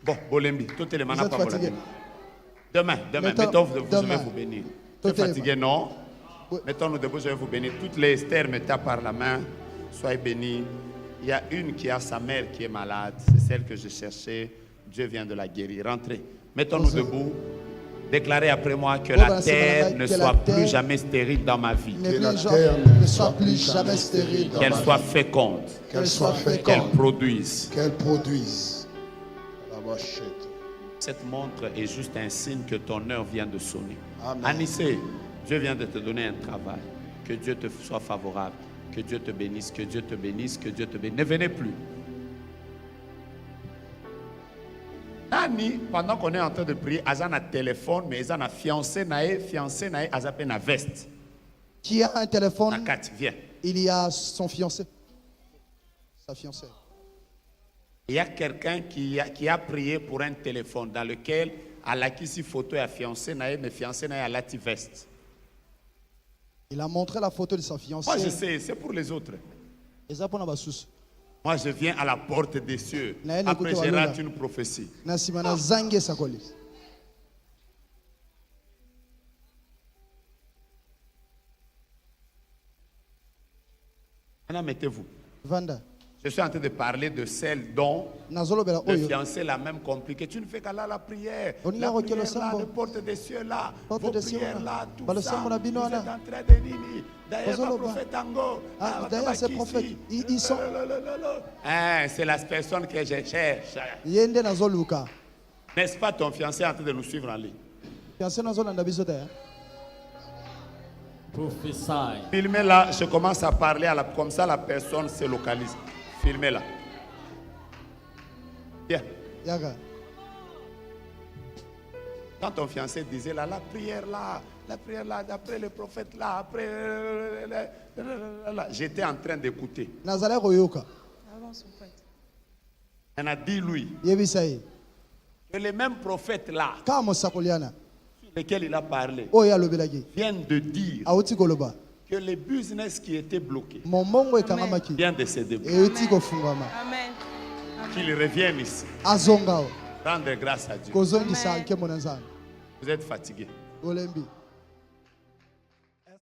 [SPEAKER 1] Bon, Bolembi, tout est le mana pas fatigué. Demain, je vais vous bénir. Tu es fatigué, non? Mettons-nous debout, je vais vous bénir. Toutes les Esther me tapent par la main. Soyez bénis. Il y a une qui a sa mère qui est malade. C'est celle que je cherchais. Dieu vient de la guérir. Rentrez. Mettons-nous debout. Déclarez après moi que la terre ne soit plus jamais stérile dans ma vie.
[SPEAKER 2] Que la terre ne soit plus jamais stérile.
[SPEAKER 1] Qu'elle soit féconde.
[SPEAKER 2] Qu'elle soit féconde.
[SPEAKER 1] Qu'elle produise.
[SPEAKER 2] Qu'elle produise.
[SPEAKER 1] Cette montre est juste un signe que ton heure vient de sonner. Anissé, Dieu vient de te donner un travail. Que Dieu te soit favorable. Que Dieu te bénisse, que Dieu te bénisse, que Dieu te bénisse. Ne venez plus. Nani, pendant qu'on est en train de prier, Azan a téléphone, mais Azan a fiancé nae, Azapé na veste.
[SPEAKER 2] Qui a un téléphone?
[SPEAKER 1] Nakat, viens.
[SPEAKER 2] Il y a son fiancé. Sa fiancée.
[SPEAKER 1] Il y a quelqu'un qui a prié pour un téléphone dans lequel à la qui si photo est fiancé nae, mais fiancé nae à la veste.
[SPEAKER 2] Il a montré la photo de sa fiancée.
[SPEAKER 1] Moi je sais, c'est pour les autres. Moi je viens à la porte des cieux. Après je rate une prophétie.
[SPEAKER 2] Maintenant
[SPEAKER 1] mettez-vous.
[SPEAKER 2] Vanda.
[SPEAKER 1] Je suis en train de parler de celle dont le fiancé l'a même compliqué. Tu ne fais qu'à la prière. La prière là, la porte des cieux là, vos prières là, tout ça. Vous êtes en train de nini. D'ailleurs, le prophète Ango.
[SPEAKER 2] D'ailleurs, ces prophètes, ils sont...
[SPEAKER 1] c'est la personne que je cherche. N'est-ce pas ton fiancé est en train de nous suivre en ligne? Filmez là, je commence à parler comme ça la personne se localise. Filmez là. Bien. Quand ton fiancé disait là, la prière là, d'après le prophète là, après, j'étais en train d'écouter. On a dit lui que les mêmes prophètes là, sur lesquels il a parlé, viennent de dire que les business qui étaient bloqués
[SPEAKER 2] Amen.
[SPEAKER 1] viennent de se débloquer.
[SPEAKER 7] Amen.
[SPEAKER 1] Qu'ils reviennent ici.
[SPEAKER 2] Azongao.
[SPEAKER 1] Rendre grâce à Dieu.
[SPEAKER 2] Amen.
[SPEAKER 1] Vous êtes fatigué.
[SPEAKER 2] Olembi.